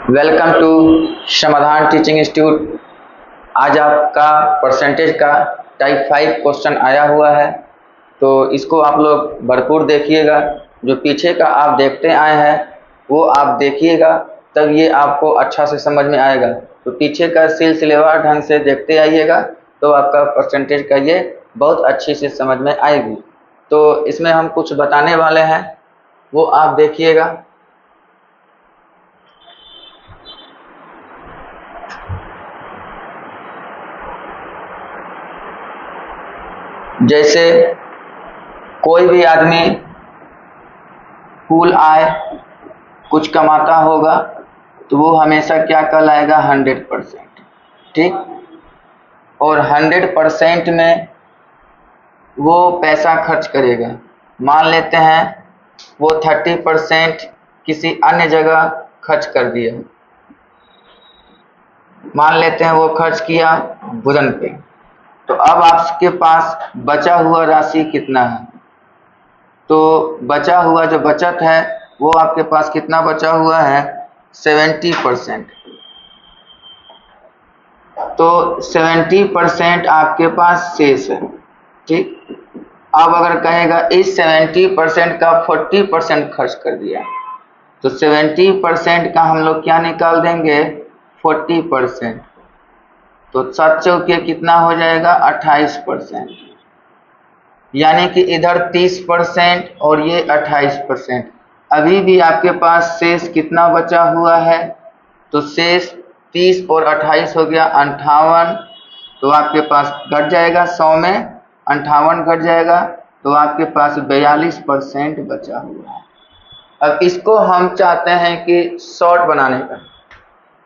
Welcome to समाधान teaching institute. आज आपका परसेंटेज का टाइप 5 क्वेश्चन आया हुआ है, तो इसको आप लोग भरपूर देखिएगा। जो पीछे का आप देखते आए हैं वो आप देखिएगा, तब ये आपको अच्छा से समझ में आएगा। तो पीछे का सिलसिलेवार ढंग से देखते आइएगा तो आपका परसेंटेज का ये बहुत अच्छी से समझ में आएगी। तो इसमें हम कुछ बताने वाले हैं, वो आप देखिएगा। जैसे कोई भी आदमी कुल आय कुछ कमाता होगा तो वो हमेशा क्या कहलाएगा, 100%। ठीक, और 100% में वो पैसा खर्च करेगा। मान लेते हैं वो 30% किसी अन्य जगह खर्च कर दिया। मान लेते हैं वो खर्च किया भोजन पे, तो अब आपके पास बचा हुआ राशि कितना है? तो बचा हुआ जो बचत है वो आपके पास कितना बचा हुआ है, 70%। तो 70% आपके पास शेष है। ठीक, अब अगर कहेगा इस 70% का 40% खर्च कर दिया, तो 70% का हम लोग क्या निकाल देंगे, 40%। तो 7 चौके कितना हो जाएगा, 28%। यानी कि इधर 30% और ये 28%। अभी भी आपके पास शेष कितना बचा हुआ है, तो शेष 30 और 28 हो गया 58। तो आपके पास घट जाएगा 100 में 58 घट जाएगा, तो आपके पास 42% बचा हुआ है। अब इसको हम चाहते हैं कि शॉर्ट बनाने का,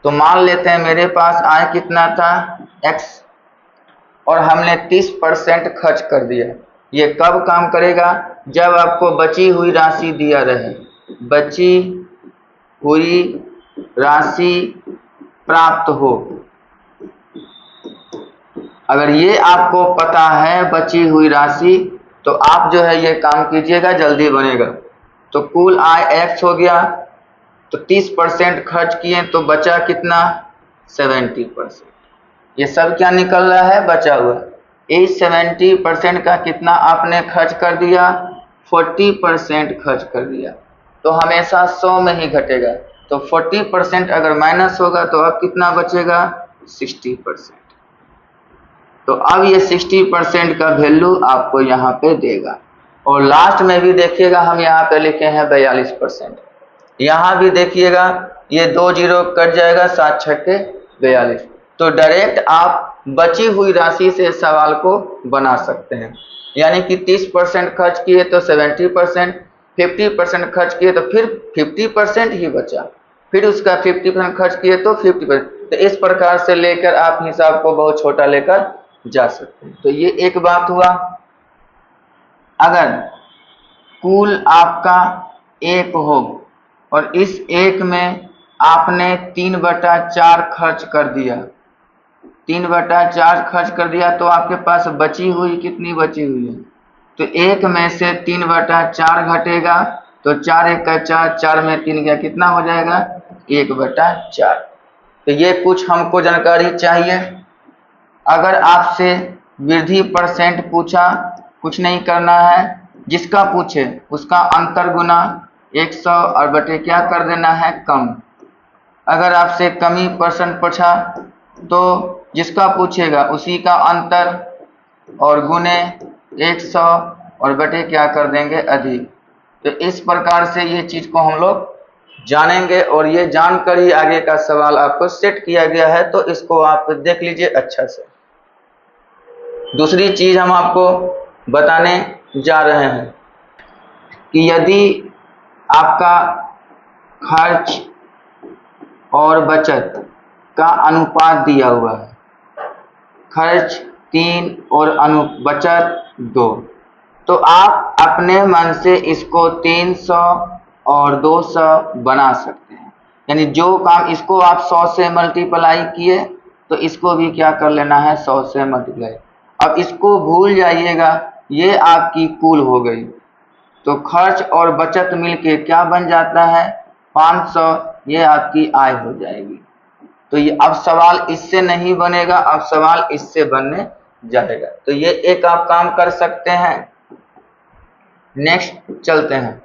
तो मान लेते हैं मेरे पास आय कितना था, x, और हमने 30% खर्च कर दिया। ये कब काम करेगा, जब आपको बची हुई राशि दिया रहे। बची हुई राशि प्राप्त हो, अगर ये आपको पता है बची हुई राशि, तो आप जो है ये काम कीजिएगा, जल्दी बनेगा। तो कुल आय x हो गया, तो 30% खर्च किए तो बचा कितना, 70%। ये सब क्या निकल रहा है, बचा हुआ। इस 70% का कितना आपने खर्च कर दिया, 40% खर्च कर दिया। तो हमेशा 100 में ही घटेगा। तो 40% अगर माइनस होगा तो अब कितना बचेगा, 60%। तो अब ये 60% का वैल्यू आपको यहाँ पे देगा। और लास्ट में भी देखिएगा हम यहाँ पे लिखे हैं 42%। यहाँ भी देखिएगा ये 2 जीरो कट जाएगा, 7 छक्के 42। तो डायरेक्ट आप बची हुई राशि से सवाल को बना सकते हैं। यानी कि 30% खर्च किए तो 70%, 50% खर्च किए तो फिर 50% ही बचा, फिर उसका 50% खर्च किए तो 50%। तो इस प्रकार से लेकर आप हिसाब को बहुत छोटा लेकर जा सकते हैं। तो ये एक बात हुआ। अगर कुल आपका 1 हो और इस 1 में आपने 3/4 खर्च कर दिया, 3/4 खर्च कर दिया, तो आपके पास बची हुई कितनी बची हुई है, तो 1 में से 3/4 घटेगा, तो 4 1 का 4, 4 में 3 गया, कितना हो जाएगा, 1/4। तो ये कुछ हमको जानकारी चाहिए। अगर आपसे वृद्धि परसेंट पूछा, कुछ नहीं करना है, जिसका पूछे उसका अंतर गुना 100 और बटे क्या कर देना है, कम। अगर आपसे कमी परसेंट पूछा तो जिसका पूछेगा उसी का अंतर और गुने 100 और बटे क्या कर देंगे, अधिक। तो इस प्रकार से ये चीज को हम लोग जानेंगे, और ये जानकर ही आगे का सवाल आपको सेट किया गया है, तो इसको आप देख लीजिए अच्छा से। दूसरी चीज हम आपको बताने जा रहे हैं कि यदि आपका खर्च और बचत का अनुपात दिया हुआ है, खर्च 3 और बचत 2, तो आप अपने मन से इसको 300 और 200 बना सकते हैं। यानी जो काम इसको आप 100 से मल्टीप्लाई किए, तो इसको भी क्या कर लेना है, 100 से मल्टीप्लाई। अब इसको भूल जाइएगा, ये आपकी कुल हो गई। तो खर्च और बचत मिलके क्या बन जाता है, 500, ये आपकी आय हो जाएगी। तो ये अब सवाल इससे नहीं बनेगा, अब सवाल इससे बनने जाएगा। तो ये एक आप काम कर सकते हैं। नेक्स्ट चलते हैं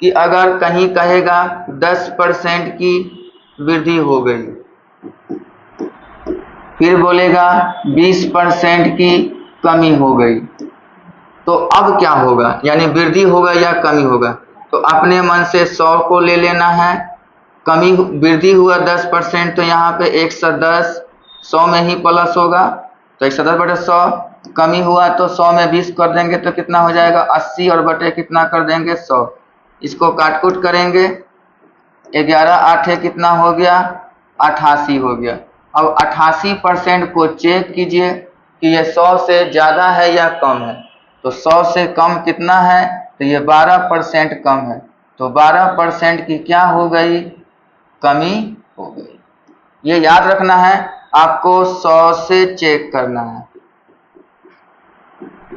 कि अगर कहीं कहेगा 10% की वृद्धि हो गई, फिर बोलेगा 20% की कमी हो गई, तो अब क्या होगा, यानी वृद्धि होगा या कमी होगा। तो अपने मन से 100 को ले लेना है। कमी वृद्धि हुआ 10%, तो यहाँ पे 110, 100 में ही प्लस होगा, तो 110/100। कमी हुआ तो 100 में 20 कर देंगे तो कितना हो जाएगा 80, और बटे कितना कर देंगे 100। इसको काटकूट करेंगे, 11 8 कितना हो गया 88 हो गया। अब 88% को चेक कीजिए कि ये 100 से ज़्यादा है या कम है। तो 100 से कम कितना है, तो ये 12% कम है। तो 12% की क्या हो गई, कमी हो गई। ये याद रखना है, आपको 100 से चेक करना है।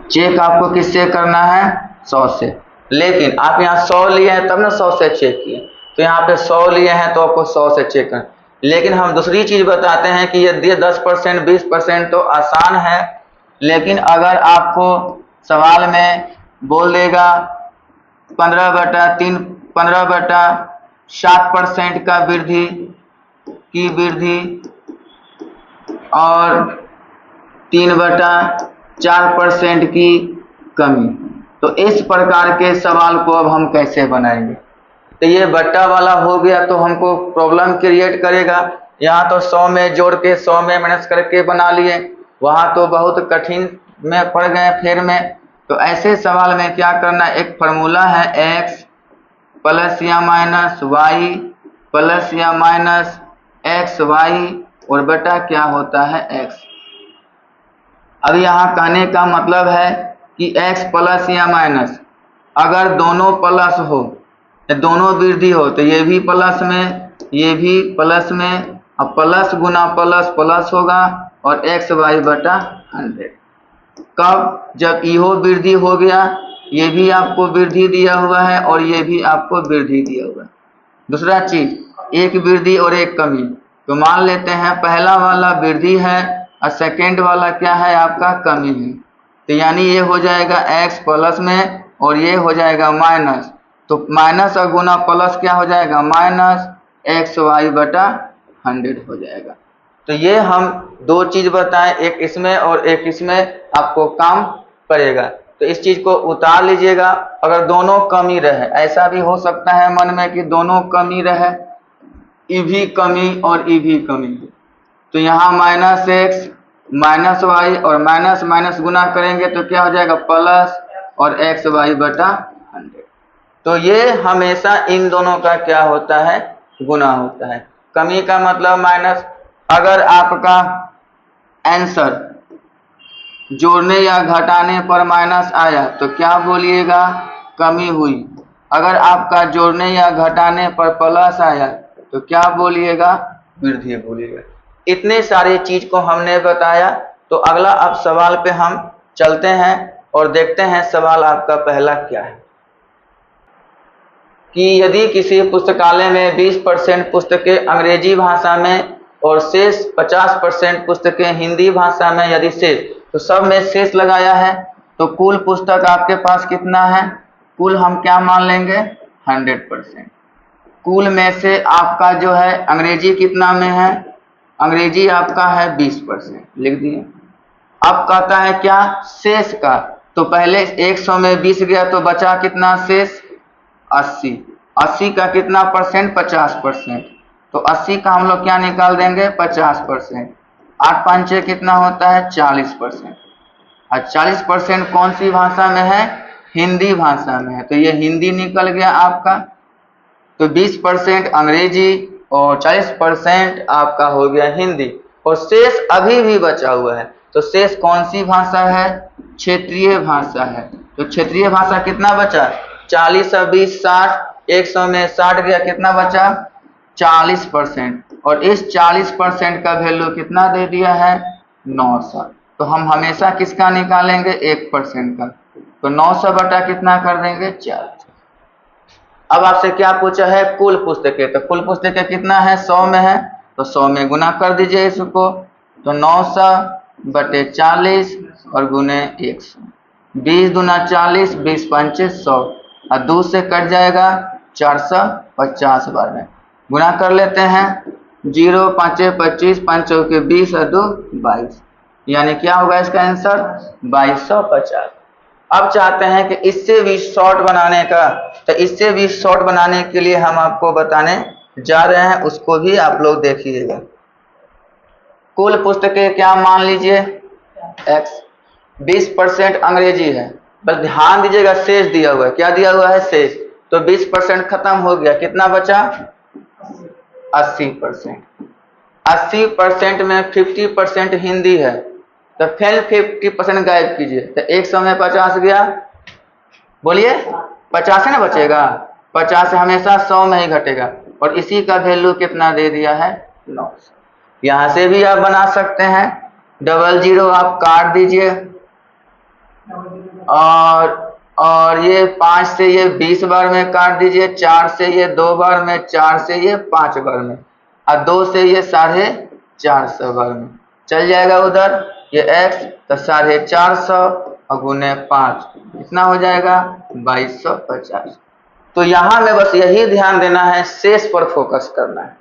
चेक आपको किससे करना है, 100 से। लेकिन आप यहाँ 100 लिए हैं तब ना 100 से चेक किए, तो यहाँ पे 100 लिए हैं तो आपको 100 से चेक करना। लेकिन हम दूसरी चीज बताते हैं कि ये 10%, 20% तो आसान है, लेकिन अगर आपको सवाल में बोल देगा 15/3, 15/7% का वृद्धि और 3/4% की कमी, तो इस प्रकार के सवाल को अब हम कैसे बनाएंगे। तो ये बट्टा वाला हो गया तो हमको प्रॉब्लम क्रिएट करेगा। यहाँ तो 100 में जोड़ के 100 में माइनस करके बना लिए, वहाँ तो बहुत कठिन में पड़ गए फेर में। तो ऐसे सवाल में क्या करना, एक फार्मूला है x प्लस या माइनस y प्लस या माइनस xy और बटा क्या होता है x। अब यहाँ कहने का मतलब है कि x प्लस या माइनस, अगर दोनों प्लस हो, दोनों वृद्धि हो, तो ये भी प्लस में, ये भी प्लस में, अब प्लस गुना प्लस प्लस होगा और xy/100। कब, जब इहो वृद्धि हो गया, ये भी आपको वृद्धि दिया हुआ है और ये भी आपको वृद्धि दिया हुआ है। दूसरा चीज, एक वृद्धि और एक कमी, तो मान लेते हैं पहला वाला वृद्धि है और सेकेंड वाला क्या है आपका कमी है। तो यानी ये हो जाएगा x प्लस में और ये हो जाएगा माइनस, तो माइनस और गुना प्लस क्या हो जाएगा माइनस xy/100 हो जाएगा। तो ये हम दो चीज बताएं, एक इसमें और एक इसमें, आपको काम करेगा। तो इस चीज को उतार लीजिएगा। अगर दोनों कमी रहे, ऐसा भी हो सकता है मन में कि दोनों कमी रहे, ई भी कमी और ई भी कमी, तो यहाँ -x -y और माइनस माइनस गुना करेंगे तो क्या हो जाएगा प्लस और xy/100। तो ये हमेशा इन दोनों का क्या होता है, गुना होता है। कमी का मतलब माइनस। अगर आपका आंसर जोड़ने या घटाने पर माइनस आया तो क्या बोलिएगा, कमी हुई। अगर आपका जोड़ने या घटाने पर प्लस आया तो क्या बोलिएगा, वृद्धि बोलिएगा। इतने सारे चीज को हमने बताया। तो अगला अब सवाल पे हम चलते हैं और देखते हैं सवाल आपका पहला क्या है कि यदि किसी पुस्तकालय में 20% पुस्तकें अंग्रेजी भाषा में और शेष 50% पुस्तकें हिंदी भाषा में, यदि शेष, तो सब में शेष लगाया है, तो कुल पुस्तक आपके पास कितना है, कुल हम क्या मान लेंगे 100%। कुल में से आपका जो है अंग्रेजी कितना में है, अंग्रेजी आपका है 20%, लिख दिए। अब कहता है क्या, शेष का, तो पहले 100 में 20 गया तो बचा कितना शेष 80, 80 का कितना परसेंट 50%, तो 80 का हम लोग क्या निकाल देंगे 50%। 8 5 कितना होता है 40%, और 40% कौन सी भाषा में है, हिंदी भाषा में है, तो ये हिंदी निकल गया आपका। तो 20% अंग्रेजी और 40% आपका हो गया हिंदी, और शेष अभी भी बचा हुआ है। तो शेष कौन सी भाषा है, क्षेत्रीय भाषा है। तो क्षेत्रीय भाषा कितना बचा, 40 और 20 60, 100 में 60 गया, कितना बचा 40%, और इस 40% का वैल्यू कितना दे दिया है 900। तो हम हमेशा किसका निकालेंगे 1% का, तो 900 बटा कितना कर देंगे 4। अब आपसे क्या पूछा है, कुल पुस्तकें। तो कुल पुस्तकें कितना है, 100 में है, तो 100 में गुना कर दीजिए इसको, तो 900 बटे 40 और गुने 100, 20 दूना 40, 20 पंचे 100, और 2 से कट जाएगा 450 बार में गुना कर लेते हैं। 0 5 25, 5 के 20 और 2 22, यानी क्या होगा इसका आंसर 2250। अब चाहते हैं कि इससे भी शॉर्ट बनाने का, तो इससे भी शॉर्ट बनाने के लिए हम आपको बताने जा रहे हैं, उसको भी आप लोग देखिएगा। कुल पुस्तकें क्या मान लीजिए x, 20% अंग्रेजी है, बस ध्यान दीजिएगा शेष दिया हुआ है, क्या दिया हुआ है शेष, तो 20% खत्म हो गया, कितना बचा 80%। 80% में 50% हिंदी है, तो फिर 50% गायब कीजिए, तो 100 में 50 गया, बोलिए 50 है ना बचेगा, 50 हमेशा 100 में ही घटेगा, और इसी का वैल्यू कितना दे दिया है 900। यहां से भी आप बना सकते हैं, 00 आप काट दीजिए, और ये 5 से ये 20 बार में काट दीजिए, 4 से ये 2 बार में, 4 से ये 5 बार में, और 2 से ये 450 बार में चल जाएगा उधर, ये x तो 450 और गुने 5 कितना हो जाएगा 2250। तो यहाँ में बस यही ध्यान देना है, शेष पर फोकस करना है।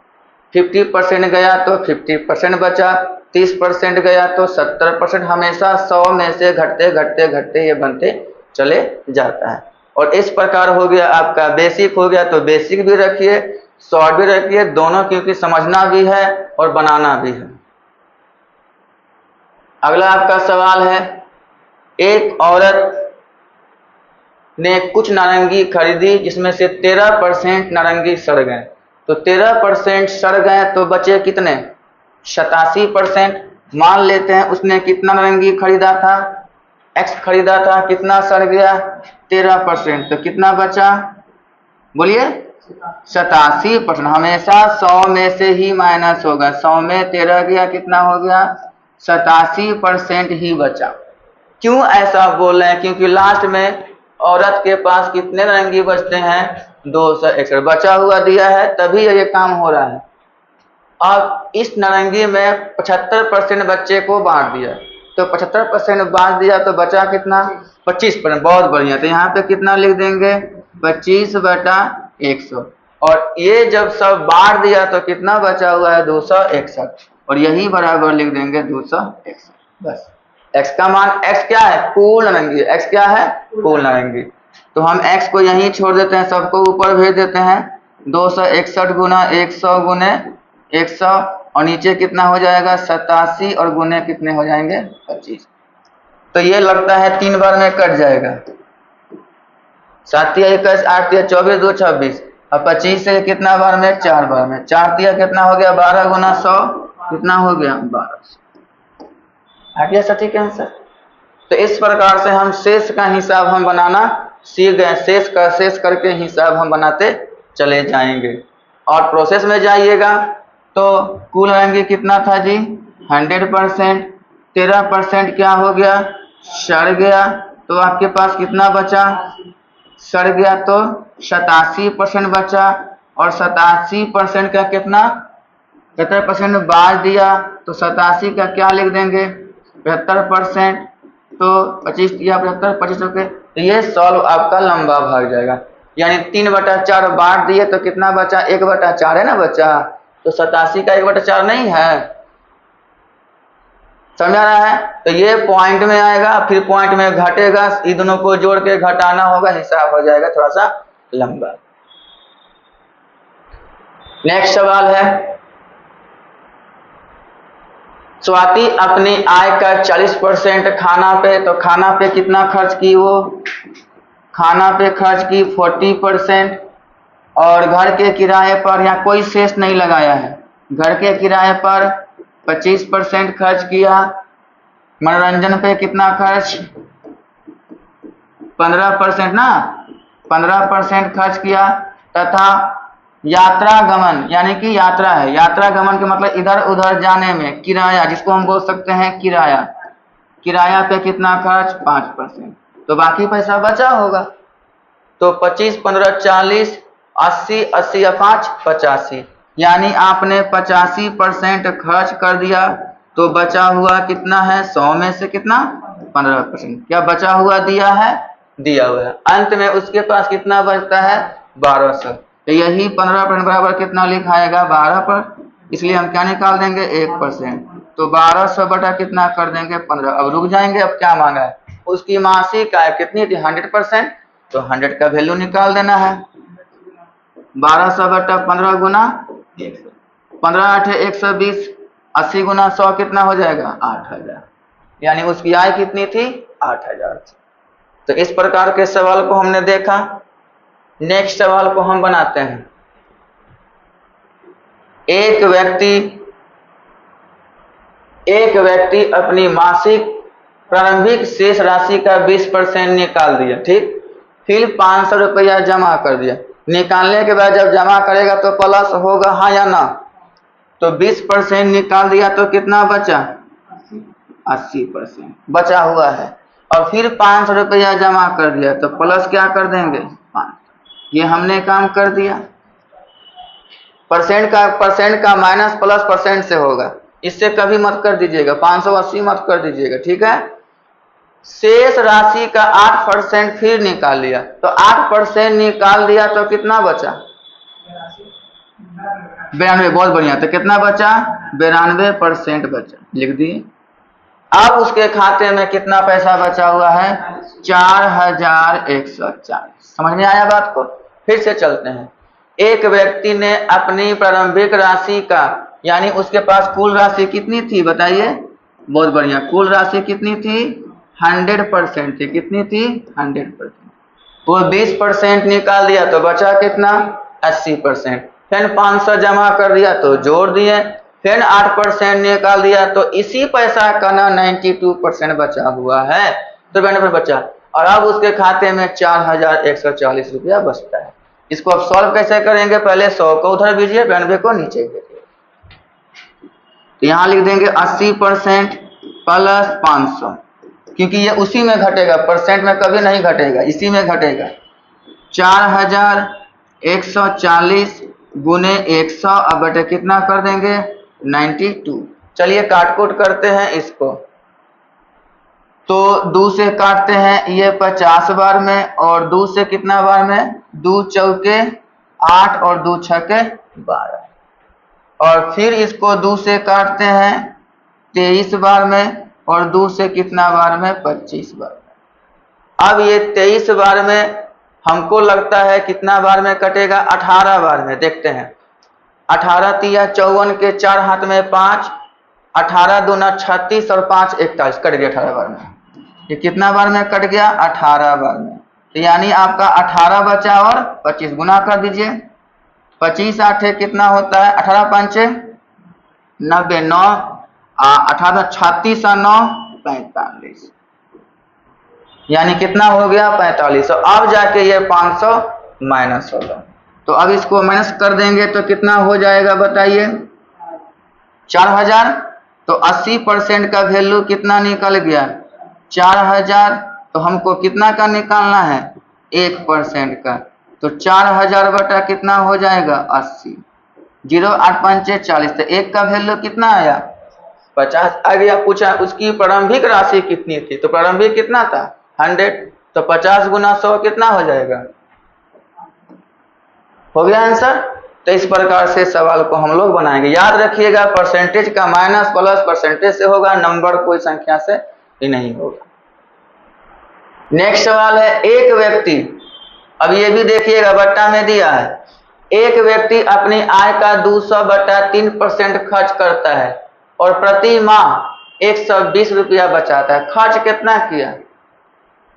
50% गया तो 50% बचा, 30% गया तो 70%, हमेशा 100 में से घटते घटते घटते ये बनते चले जाता है। और इस प्रकार हो गया आपका बेसिक हो गया, तो बेसिक भी रखिए, शॉर्ट भी रखिए, दोनों, क्योंकि समझना भी है और बनाना भी है। अगला आपका सवाल है, एक औरत ने कुछ नारंगी खरीदी जिसमें से 13% नारंगी सड़ गए, तो 13% सड़ गए तो बचे कितने 87%। मान लेते हैं उसने कितना नारंगी खरीदा था, x खरीदा था, कितना सड़ गया 13%, तो कितना बचा, बोलिए 87%। हमेशा 100 में से ही माइनस होगा, 100 में 13 गया, कितना हो गया 87% ही बचा। क्यों ऐसा बोल रहे हैं, क्योंकि लास्ट में औरत के पास कितने नारंगी बचते हैं 261 बचा हुआ दिया है, तभी ये काम हो रहा है। अब इस नारंगी में 75% बच्चे को बांट दिया, तो 75% बांट दिया तो बचा कितना 25%, बहुत बढ़िया। तो यहाँ पे कितना लिख देंगे 25/100, और ये जब सब बांट दिया तो कितना बचा हुआ है 261, और यही बराबर लिख देंगे 261 बस। x का मान, x क्या है कुल नारंगी, x क्या है कुल नारंगी, तो हम x को यहीं छोड़ देते हैं, सबको ऊपर भेज देते हैं, 261 गुना 100 गुने 100, और नीचे कितना हो जाएगा 87, और गुने कितने हो जाएंगे 25। तो ये लगता है 3 बार में कट जाएगा, 7 या 21 8 या 24 2 26, और 25 से कितना बार में 4 बार में, 4 तिया कितना हो गया 12 गुना 100 कितना हो गया 1200। आ गया सटीक आंसर। तो इस प्रकार से हम शेष का हिसाब हम बनाना सीख गए, शेष का शेष करके हिसाब हम बनाते चले जाएंगे। और प्रोसेस में जाइएगा तो कुल नारंगी कितना था जी 100%, 13% क्या हो गया सड़ गया, तो आपके पास कितना बचा, सड़ गया तो 87% बचा, और 87% का कितना 75% बाज दिया, तो 87 का क्या लिख देंगे 75%, तो 25 या 75 25 के, तो ये सॉल्व आपका लंबा भाग जाएगा, यानी 3/4 बांट दिए तो कितना बचा 1/4 है ना बचा, तो 87 का 1/4 नहीं है, समझ आ रहा है। तो ये पॉइंट में आएगा, फिर पॉइंट में घटेगा, इन दोनों को जोड़ के घटाना होगा, हिसाब हो जाएगा थोड़ा सा लंबा। नेक्स्ट सवाल है, स्वाति अपनी आय का 40% खाना पे, तो खाना पे कितना खर्च की वो, खाना पे खर्च की 40%, और घर के किराए पर यहाँ कोई शेष नहीं लगाया है, घर के किराए पर 25% खर्च किया, मनोरंजन पे कितना खर्च 15% ना 15% खर्च किया, तथा यात्रा गमन, यानी कि यात्रा है, यात्रा गमन के मतलब इधर उधर जाने में किराया, जिसको हम बोल सकते हैं किराया, किराया पे कितना खर्च 5%, तो बाकी पैसा बचा होगा। तो 25 15 40 80, 80 या 5, 85, यानी आपने 85% खर्च कर दिया, तो बचा हुआ कितना है? 100 में से कितना? 15%। क्या बचा हुआ दिया है? दिया हुआ है। अंत में उसके पास कितना बचता है? 1200। तो यही 15% बराबर कितना लिखाएगा? 12 पर, इसलिए हम क्या निकाल देंगे? 1%। तो 1200 बटा कितना कर देंगे? 15। अब रुक जाएंगे, अब क्या मांगा है? उसकी मासिक आय कितनी थी? 100%, तो 100 का वैल्यू निकाल देना है। 1200 बटा 15 गुना 100, 15 8 120, 80 गुना 100 कितना हो जाएगा? 8000, यानी उसकी आय कितनी थी? 8000। तो इस प्रकार के सवाल को हमने देखा। नेक्स्ट सवाल को हम बनाते हैं। एक व्यक्ति अपनी मासिक प्रारंभिक शेष राशि का 20% निकाल दिया, ठीक। फिर 500 रुपया जमा कर दिया। निकालने के बाद जब जमा करेगा तो प्लस होगा, हाँ या ना? तो 20% निकाल दिया तो कितना बचा? 80% बचा हुआ है। और फिर 500 रुपया जमा कर दिया तो प्लस क्या कर देंगे? 5। ये हमने काम कर दिया। परसेंट का माइनस प्लस परसेंट से होगा, इससे कभी मत कर दीजिएगा, 580 मत कर दीजिएगा, ठीक है। शेष राशि का 8% फिर निकाल लिया, तो 8% निकाल दिया तो कितना बचा? 92। बहुत बढ़िया। तो कितना बचा? 92% बचा, लिख दिए। अब उसके खाते में कितना पैसा बचा हुआ है? 4140। समझ में आया बात को? फिर से चलते हैं। एक व्यक्ति ने अपनी प्रारंभिक राशि का, यानी उसके पास कुल राशि कितनी थी बताइए? बहुत बढ़िया। कुल राशि कितनी थी? 100% थी। कितनी थी? 100%। वो 20% निकाल दिया तो बचा कितना? 80%। फिर 500 जमा कर दिया तो जोड़ दिए, फिर 8% निकाल दिया तो इसी पैसा का ना 92% बचा हुआ है, तो 92 बचा। और अब उसके खाते में 4140 रुपया बचता है। इसको अब सॉल्व कैसे करेंगे? पहले 100 को उधर भेजिए, 92 को नीचे भेजिए। तो यहां लिख देंगे 80% प्लस 500, क्योंकि ये उसी में घटेगा, परसेंट में कभी नहीं घटेगा, इसी में घटेगा। 4140 गुने 100, अब बटे कितना कर देंगे? 92। चलिए काटकूट करते हैं इसको। तो 2 से काटते हैं, ये 50 बार में, और 2 से कितना बार में? 2 चौके 8 और 2 छके 12। और फिर इसको 2 से काटते हैं 23 बार में, और 2 से कितना बार में? 25 बार में। अब ये 23 बार में हमको लगता है कितना बार में कटेगा? 18 बार में। देखते हैं। 18 तिया 54 के 4 हाथ में 5, 18 दूना 36 और 5 41, कट गया 18 बार में। ये कितना बार में कट गया? 18 बार में। तो यानी आपका 18 बचा और 25 गुना कर दीजिए। 25 8 कितना होता है? 18 5 90, 9 18 36 और 9 45, यानी कितना हो गया? 45। अब जाके ये 500 माइनस होगा। तो अब इसको माइनस कर देंगे तो कितना हो जाएगा बताइए? 4000। तो 80% का वैल्यू कितना निकल गया? 4000। तो हमको कितना का निकालना है? 1% का। तो 4000 बटा कितना हो जाएगा? 80। 0 8 5 40। तो 1 का वैल्यू कितना आया? 50 आ गया। पूछा उसकी प्रारंभिक राशि कितनी थी, तो प्रारंभिक कितना था? 100। तो 50 गुना 100 कितना हो जाएगा? हो गया आंसर। तो इस प्रकार से सवाल को हम लोग बनाएंगे। याद रखिएगा, परसेंटेज का माइनस प्लस परसेंटेज से होगा, नंबर कोई संख्या से ही नहीं होगा। नेक्स्ट सवाल है, एक व्यक्ति, अब ये भी देखिएगा बट्टा में दिया है, एक व्यक्ति अपनी आय का 200 बटा 3% खर्च करता है और प्रति माह 120 रुपया बचाता है। खर्च कितना किया?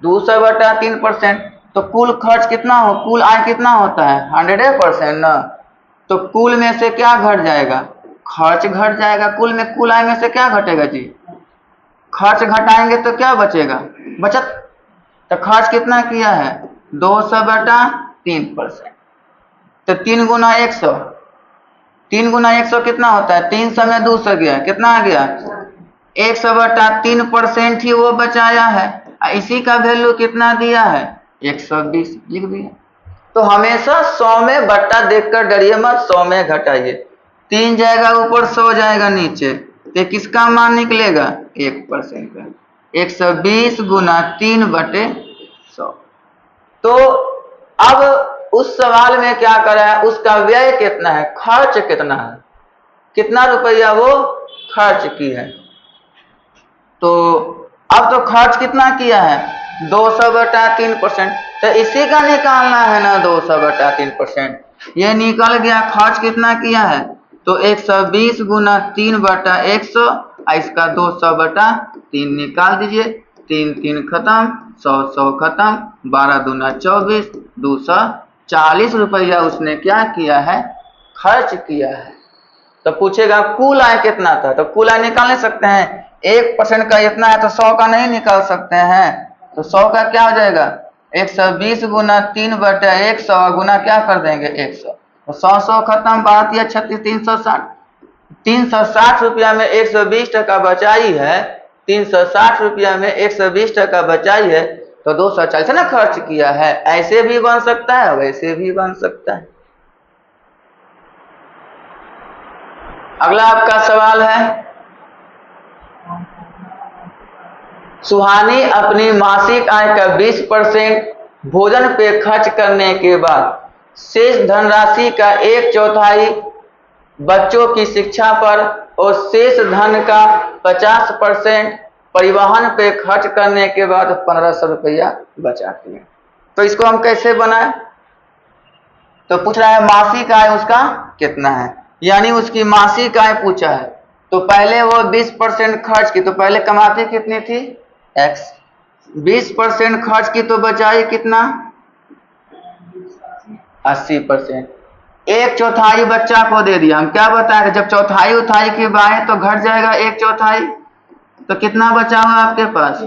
200 बटा 3%। तो कुल खर्च कितना हो? कुल आय कितना होता है? 100% ना। तो कुल में से क्या घट जाएगा? खर्च घट जाएगा। कुल में, कुल आय में से क्या घटेगा जी? खर्च घटाएंगे तो क्या बचेगा? बचत। तो खर्च कितना किया है? 200 बटा 3%। तो 3 गुना 100, 3 गुना 100 कितना होता है? 300 में 200 गया, कितना आ गया? 100 बटा 3% ही वो बचाया है। इसी का वैल्यू कितना दिया है? 120, लिख दिया। तो हमेशा 100 में बट्टा देखकर डरिए मत, 100 में घटाइए। 3 जाएगा ऊपर, 100 जाएगा नीचे, तो किसका मान निकलेगा? 1% का। 120 गुना 3/100। तो अब उस सवाल में क्या करा है, उसका व्यय कितना है, खर्च कितना है, कितना रुपया वो खर्च की है। तो अब तो खर्च कितना किया है, 200/3%। तो इसी का निकालना है ना, 200/3%। ये निकल गया। खर्च कितना किया है, तो 120 गुना 3/100, इसका 200/3 निकाल दीजिए। 3 3 खत्म, 100 100 खत्म, 12 दूना 24, 240 रुपया उसने क्या किया है, खर्च किया है। तो पूछेगा कुल आय कितना था, तो कुल आय निकाल नहीं सकते हैं। 1% का इतना है तो 100 का नहीं निकाल सकते हैं। तो 100 का क्या हो जाएगा, 120 गुना 3/100 गुना क्या कर देंगे 100, तो 100 100 खत्म, 12 36, 360। 360 रुपया में 120 टका बचाई है, 360 रुपया में 120 टका बचाई है, तो 240 ना खर्च किया है। ऐसे भी बन सकता है, वैसे भी बन सकता है। अगला आपका सवाल है, सुहानी अपनी मासिक आय का 20% भोजन पे खर्च करने के बाद शेष धनराशि का 1/4 बच्चों की शिक्षा पर और शेष धन का 50% परिवहन पे खर्च करने के बाद 1500 रुपया बचाती है। तो इसको हम कैसे बनाएं? तो पूछ रहा है मासिक आय उसका कितना है, यानी उसकी मासिक आय पूछा है। तो पहले वो 20% खर्च की, तो पहले कमाती कितनी थी, x। 20% खर्च की तो बचाई कितना, 80%। 1/4 बच्चा को दे दिया। हम क्या बताएंगे, जब चौथाई उथाई की बाएं तो घट जाएगा 1/4, तो कितना बचा हुआ आपके पास,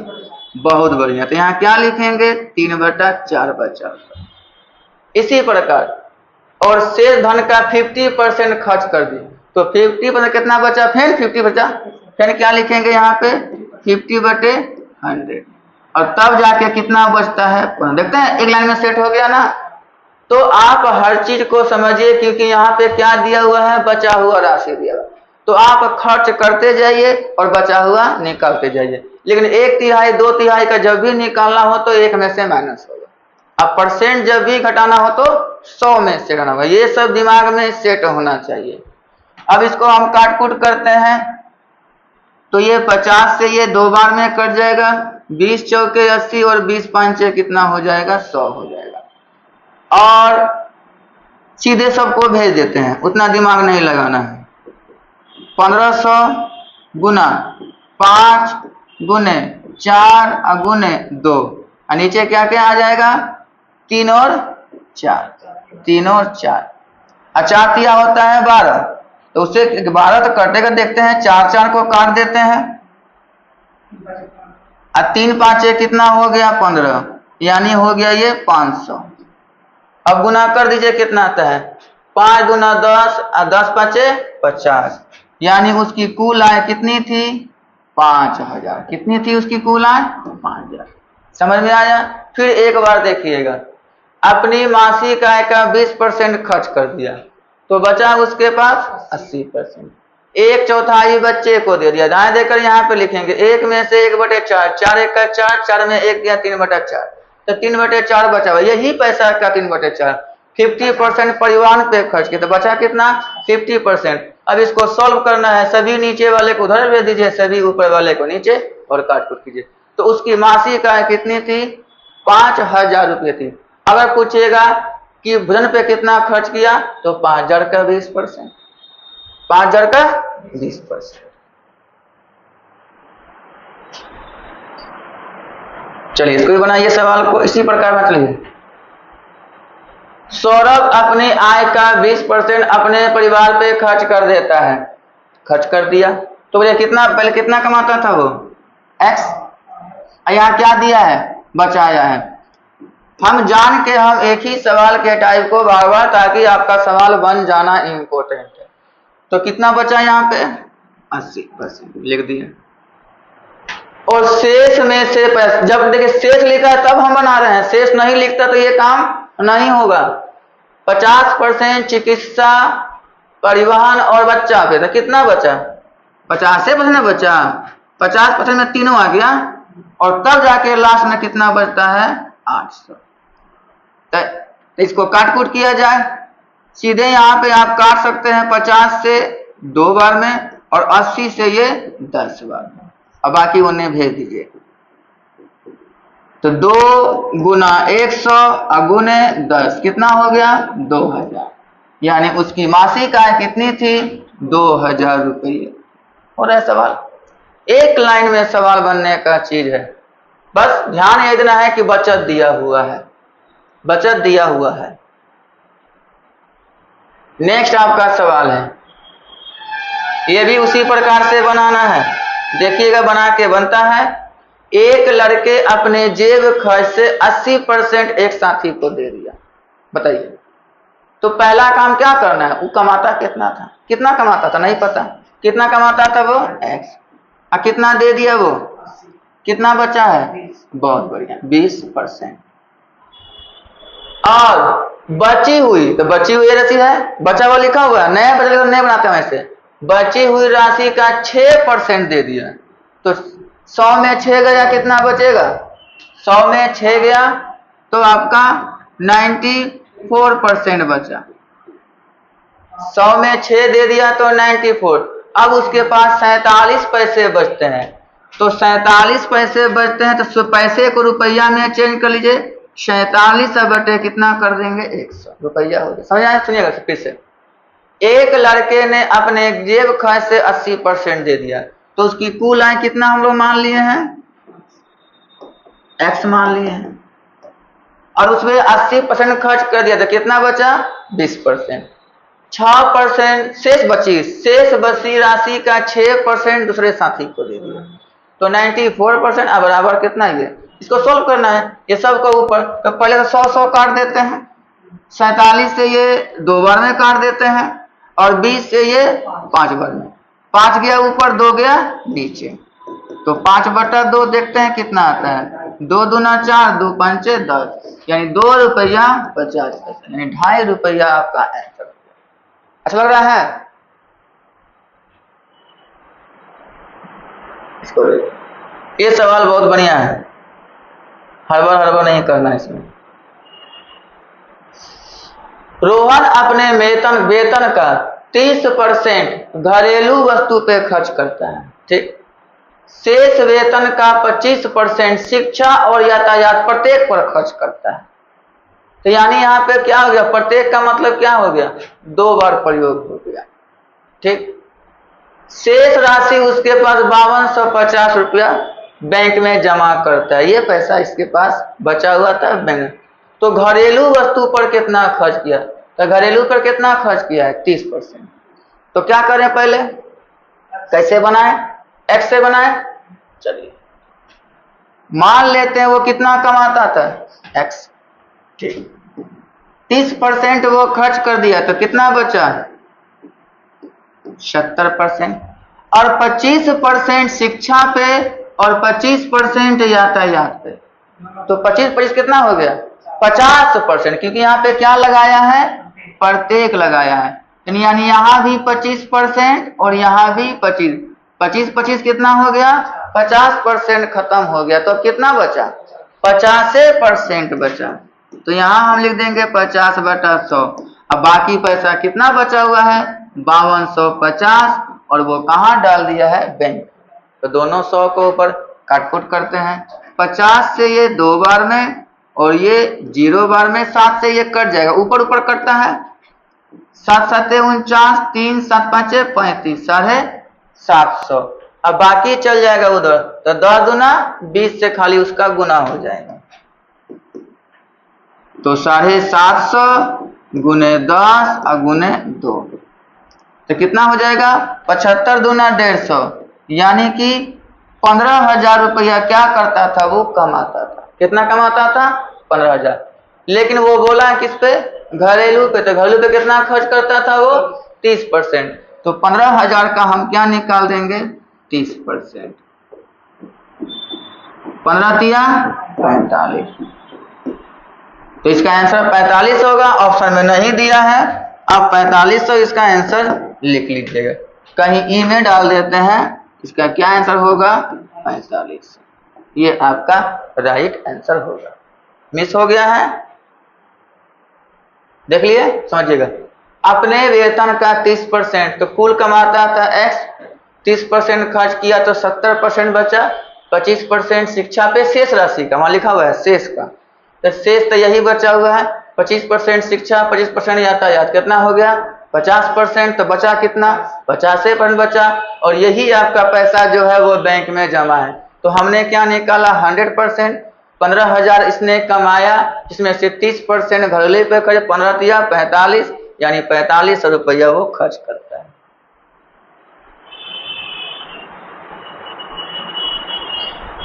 बहुत बढ़िया। तो यहाँ क्या लिखेंगे, 3/4 बचा। इसी प्रकार और शेष धन का 50% खर्च कर दिए, तो 50% कितना बचा, फिर 50 बचा, फिर क्या लिखेंगे यहाँ पे 50/100, और तब जाके कितना बचता है, देखते हैं एक लाइन में सेट हो गया ना। तो आप हर चीज को समझिए, क्योंकि यहाँ पे क्या दिया हुआ है, बचा हुआ राशि दिया हुआ। तो आप खर्च करते जाइए और बचा हुआ निकालते जाइए, लेकिन 1/3 2/3 का जब भी निकालना हो तो 1 में से माइनस होगा। अब परसेंट जब भी घटाना हो तो 100 में से घटाना होगा। ये सब दिमाग में सेट होना चाहिए। अब इसको हम काट कूट करते हैं, तो ये 50 से ये 2 बार में कट जाएगा, 20 चौके 80 और 20 पंचे कितना हो जाएगा, 100 हो जाएगा। और सीधे सबको भेज देते हैं, उतना दिमाग नहीं लगाना है। 1500 गुना 5 गुने 4 गुने 2, और नीचे क्या क्या आ जाएगा, 3 और 4, 3 और 4, 4 तिया होता है 12, तो उससे 12 तो कटेगा, देखते हैं 4 4 को काट देते हैं, और 3 5 कितना हो गया 15, यानी हो गया ये 500। अब गुना कर दीजिए, कितना आता है, 5 गुना 10 और 10 5 50, यानी उसकी कुल आय कितनी थी, 5000। कितनी थी उसकी कुल आय, 5000। समझ में आया। फिर एक बार देखिएगा, अपनी मासिक आय का 20% खर्च कर दिया, तो बचा उसके पास 80%। 1/4 बच्चे को दे दिया, दाएं देकर यहाँ पे लिखेंगे, 1 में से 1/4, 4 1 का 4, 4 में 1 दिया 3/4, तो 3/4 बचा हुआ, यही पैसा का 3/4। 50% परिवहन पे खर्च किया, तो बचा कितना, 50%। अब इसको सॉल्व करना है, सभी नीचे वाले को उधर भेज दीजिए, सभी ऊपर वाले को नीचे, और काट कूट कीजिए। तो उसकी मासिक आय कितनी थी, 5000 रुपये थी। अगर पूछेगा कि भोजन पे कितना खर्च किया, तो 5000 का 20%, 5000 का 20%। चलिए इसको भी बनाइए सवाल को इसी प्रकार में। चलिए, सौरभ अपनी आय का 20% अपने परिवार पे खर्च कर देता है, खर्च कर दिया, तो भैया कितना, पहले कितना कमाता था वो, x, यहाँ क्या दिया है, बचाया है। हम जान के हम एक ही सवाल के टाइप को बार बार, ताकि आपका सवाल बन जाना इम्पोर्टेंट है। तो कितना बचा यहाँ पे, 80% लिख दिया। और शेष में से पैसा, जब देखिए शेष लिखा है तब हम बना रहे हैं, शेष नहीं लिखता तो ये काम नहीं होगा। 50% चिकित्सा, परिवहन और बच्चा पे, तो कितना बचा? 50% बचा। 50% में तीनों आ गया और तब जाके लास्ट में कितना बचता है? 800। तो इसको काट कूट किया जाए, सीधे यहाँ पे आप काट सकते हैं 50 से 2 बार में और 80 से ये 10 बार में, और बाकी उन्हें भेज दीजिए। तो 2 गुना 100 गुने 10 कितना हो गया? 2000। यानी उसकी मासिक आय कितनी थी? 2000 रुपये। हो रहा है सवाल? एक लाइन में सवाल बनने का चीज है, बस ध्यान ये देना है कि बचत दिया हुआ है, बचत दिया हुआ है। नेक्स्ट आपका सवाल है, ये भी उसी प्रकार से बनाना है, देखिएगा बना के बनता है। एक लड़के अपने जेब खर्च से 80% एक साथी को दे दिया, बताइए। तो पहला काम क्या करना है? वो कमाता कितना था? कितना कमाता था? नहीं पता। कितना कमाता था वो? x। और कितना दे दिया वो? कितना बचा है? बहुत बढ़िया, 20%। और बची हुई, तो बची हुई राशि है, बचा हुआ लिखा हुआ है, नया बचा तो नया बनाते हैं वैसे। बची हुई राशि का 6% दे दिया, तो 100 में 6 गया, कितना बचेगा? 100 में 6 गया तो आपका 94% बचा। 100 में 6 दे दिया तो 94। अब उसके पास 47 पैसे बचते हैं, तो 47 पैसे बचते हैं, तो पैसे को रुपया में चेंज कर लीजिए। 47 बटे कितना कर देंगे? 100 रुपया हो गया। समझ आए? सुनिएगा फिर से। एक लड़के ने अपने जेब खर्च से 80% दे दिया, तो उसकी कुल आय कितना हम लोग मान लिए हैं? x मान लिए हैं, और उसमें 80% खर्च कर दिया, तो कितना बचा? 20%। 6% शेष बची राशि का 6% दूसरे साथी को दे दिया, तो 94%। अब बराबर कितना है? इसको सोल्व करना है, ये सब को ऊपर, तो पहले तो 100 काट देते हैं, 47 से ये 2 बार में काट देते हैं, और 20 से ये 5 बार में। 5 गया ऊपर, 2 गया नीचे, तो 5/2 देखते हैं कितना आता है। 2 दूना 4, 2 पंचे 10, यानी 2 रुपया 50 पैसे, यानी 2.5 रुपया आपका आंसर। अच्छा लग रहा है? ये सवाल बहुत बढ़िया है, हड़बड़ नहीं करना इसमें। रोहन अपने वेतन का 30% घरेलू वस्तु पे खर्च करता है, ठीक। शेष वेतन का 25% शिक्षा और यातायात प्रत्येक पर खर्च करता है। तो यानी यहाँ पे क्या हो गया? प्रत्येक का मतलब क्या हो गया? 2 बार प्रयोग हो गया, ठीक। शेष राशि उसके पास 5250 रुपया बैंक में जमा करता है, ये पैसा इसके पास बचा हुआ था बैंक। तो घरेलू वस्तु पर कितना खर्च किया? तो घरेलू पर कितना खर्च किया है? 30%। तो क्या करें पहले, कैसे बनाए? x से बनाए। चलिए मान लेते हैं वो कितना कमाता था? x, ठीक। 30% वो खर्च कर दिया, तो कितना बचा? 70%। और 25% शिक्षा पे और 25% यातायात पे, तो 25 कितना हो गया? 50%, क्योंकि यहाँ पे क्या लगाया है? प्रत्येक लगाया है, यानी यहाँ भी 25% और यहाँ भी 25 कितना हो गया? 50% खत्म हो गया, तो कितना बचा? 50% बचा। तो यहाँ हम लिख देंगे 50/100। अब बाकी पैसा कितना बचा हुआ है? 5250, और वो कहाँ डाल दिया है? बैंक। तो दोनों 100 को ऊपर काट-कूट करते हैं। 50 से ये 2 बार में और ये 0 बार में, 7 से ये कट जाएगा, ऊपर कटता है। 7 7 49, 3 7 5 35, 750। अब बाकी चल जाएगा उधर, तो 10 दूना 20 से खाली उसका गुना हो जाएगा, तो 750 गुने 10 और गुने 2, तो कितना हो जाएगा? 75 दूना 150, यानी कि 15,000 रुपया क्या करता था? वो कमाता था। कितना कमाता था? 15,000। लेकिन वो बोला किस पे? घरेलू पे। तो घरेलू पे कितना खर्च करता था वो? 30%। तो 15,000 का हम क्या निकाल देंगे? 30%। 15 तिया 45। तो इसका आंसर 45 होगा, ऑप्शन में नहीं दिया है। अब 4500 इसका आंसर लिख लीजिएगा, कहीं ई में डाल देते हैं, इसका क्या आंसर होगा 45। ये आपका राइट आंसर होगा। मिस हो गया है, देख लिए, समझिएगा। अपने वेतन का 30%, तो कुल कमाता था x, 30% खर्च किया तो 70% बचा, 25% शिक्षा पे शेष राशि का, वहां लिखा हुआ है शेष का, तो शेष तो यही बचा हुआ है, 25% शिक्षा, 25% यातायात, कितना हो गया 50%, तो बचा कितना 50% बचा, और यही आपका पैसा जो है वो बैंक में जमा है। तो हमने क्या निकाला 100%, 15,000 इसने कमाया, जिसमें से 30% घरेलू पे खर्च, 15 दिया 45, यानी 4500 रुपया वो खर्च करता है।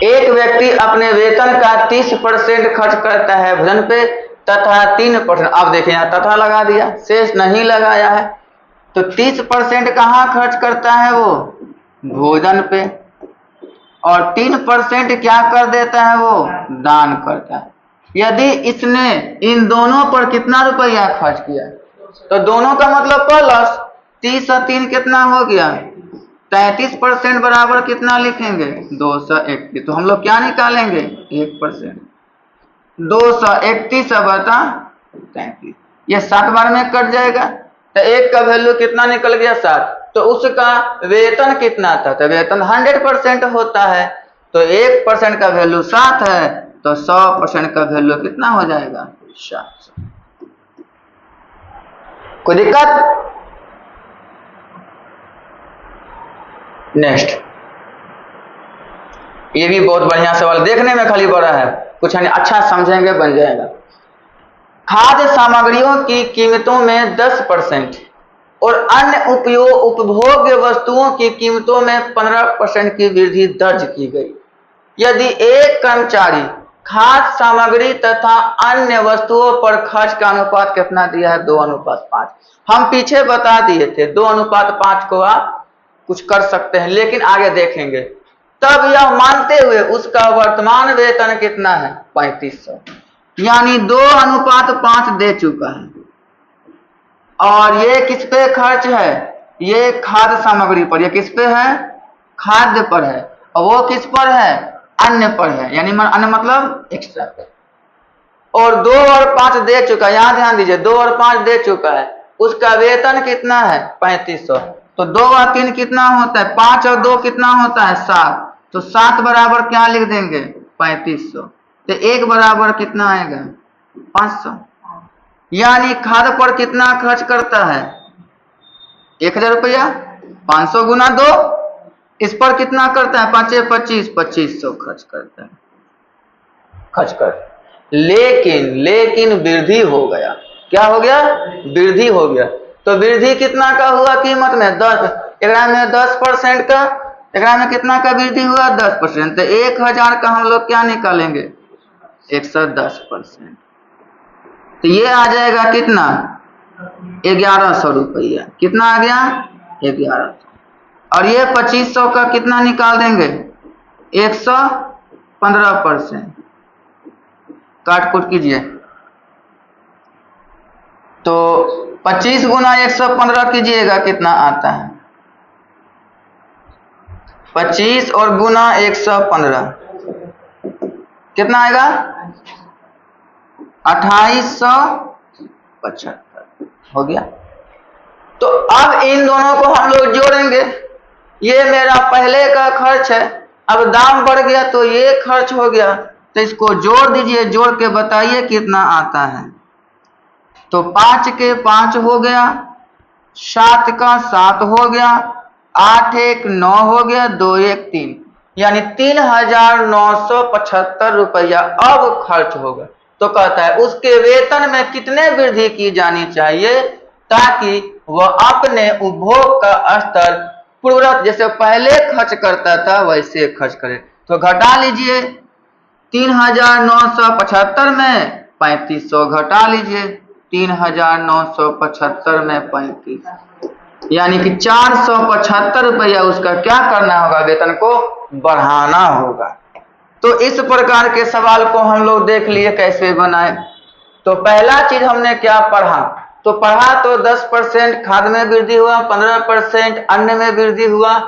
एक व्यक्ति अपने वेतन का 30% खर्च करता है भोजन पे तथा 3%, अब देखें यहाँ तथा लगा दिया, शेष नहीं लगाया है, तो 30% कहाँ खर्च करता है वो भोजन पे, और 3% क्या कर देता है वो दान करता है। यदि इसने इन दोनों पर कितना रुपया खर्च किया, तो दोनों का मतलब प्लस, 30 और 3 कितना हो गया 33% बराबर कितना लिखेंगे 231। तो हम लोग क्या निकालेंगे 1%, 231 बटा 33, ये 7 बार में कट जाएगा, तो एक का वैल्यू कितना निकल गया 7। तो उसका वेतन कितना था, तो वेतन 100% होता है, तो 1% का वैल्यू 7 है, तो 100% का वैल्यू कितना हो जाएगा 700। कोई दिक्कत? नेक्स्ट, ये भी बहुत बढ़िया सवाल, देखने में खाली बड़ा है, कुछ अच्छा समझेंगे बन जाएगा। खाद्य सामग्रियों की कीमतों में 10% और अन्य उपभोग्य वस्तुओं की कीमतों में 15% की वृद्धि दर्ज की गई। यदि एक कर्मचारी खाद्य सामग्री तथा अन्य वस्तुओं पर खर्च का अनुपात कितना दिया है 2:5, हम पीछे बता दिए थे 2:5 को आप कुछ कर सकते हैं, लेकिन आगे देखेंगे। तब यह मानते हुए उसका वर्तमान वेतन कितना है 3500, यानी 2:5 दे चुका है, और ये किस पे खर्च है, ये खाद्य सामग्री पर, ये किस पे है खाद्य पर है, और वो किस पर है अन्य पर है, यानी अन्य मतलब एक्स्ट्रा पर, और 2 और 5 दे चुका है, यहां ध्यान दीजिए 2 और 5 दे चुका है, उसका वेतन कितना है 3500, तो 2 और 3 कितना होता है 5 और 2 कितना होता है 7, तो 7 बराबर क्या लिख देंगे 3500, तो 1 बराबर कितना आएगा 500, यानी खाद्य पर कितना खर्च करता है 1000 रुपया, 500 गुना 2, इस पर कितना करता है 5 25, 2500 खर्च करता है, खर्च कर, लेकिन वृद्धि हो गया, क्या हो गया वृद्धि हो गया, तो वृद्धि कितना का हुआ कीमत में 10, एकरा में 10% का, एकरा में कितना का वृद्धि हुआ 10%, तो 1000 का हम लोग क्या निकालेंगे 110%, तो ये आ जाएगा कितना 1100 रुपया, कितना आ गया 1100, और ये 2500 का कितना निकाल देंगे 115%, काट कुट कीजिए, तो 25 गुना 115 कीजिएगा कितना आता है 25 और गुना 115 कितना आएगा 2875 हो गया। तो अब इन दोनों को हम लोग जोड़ेंगे, ये मेरा पहले का खर्च है, अब दाम बढ़ गया तो ये खर्च हो गया, तो इसको जोड़ दीजिए, जोड़ के बताइए कितना आता है, तो 5 के 5 हो गया, 7 का 7 हो गया, 8 1 9 हो गया, 2 1 3, यानी 3975 रुपया अब खर्च होगा। तो कहता है उसके वेतन में कितने वृद्धि की जानी चाहिए ताकि वह अपने उपभोग का स्तर पूर्ववत जैसे पहले खर्च करता था वैसे खर्च करे। तो घटा लीजिए 3975 में 3500 घटा लीजिए, 3975 में 35, यानी कि 475 रुपया उसका क्या करना होगा वेतन को बढ़ाना होगा। तो इस प्रकार के सवाल को हम लोग देख लिए कैसे बनाए। तो तो पहला चीज हमने क्या पढ़ा, तो 10% खाद में वृद्धि हुआ, 15% अन्न में वृद्धि हुआ,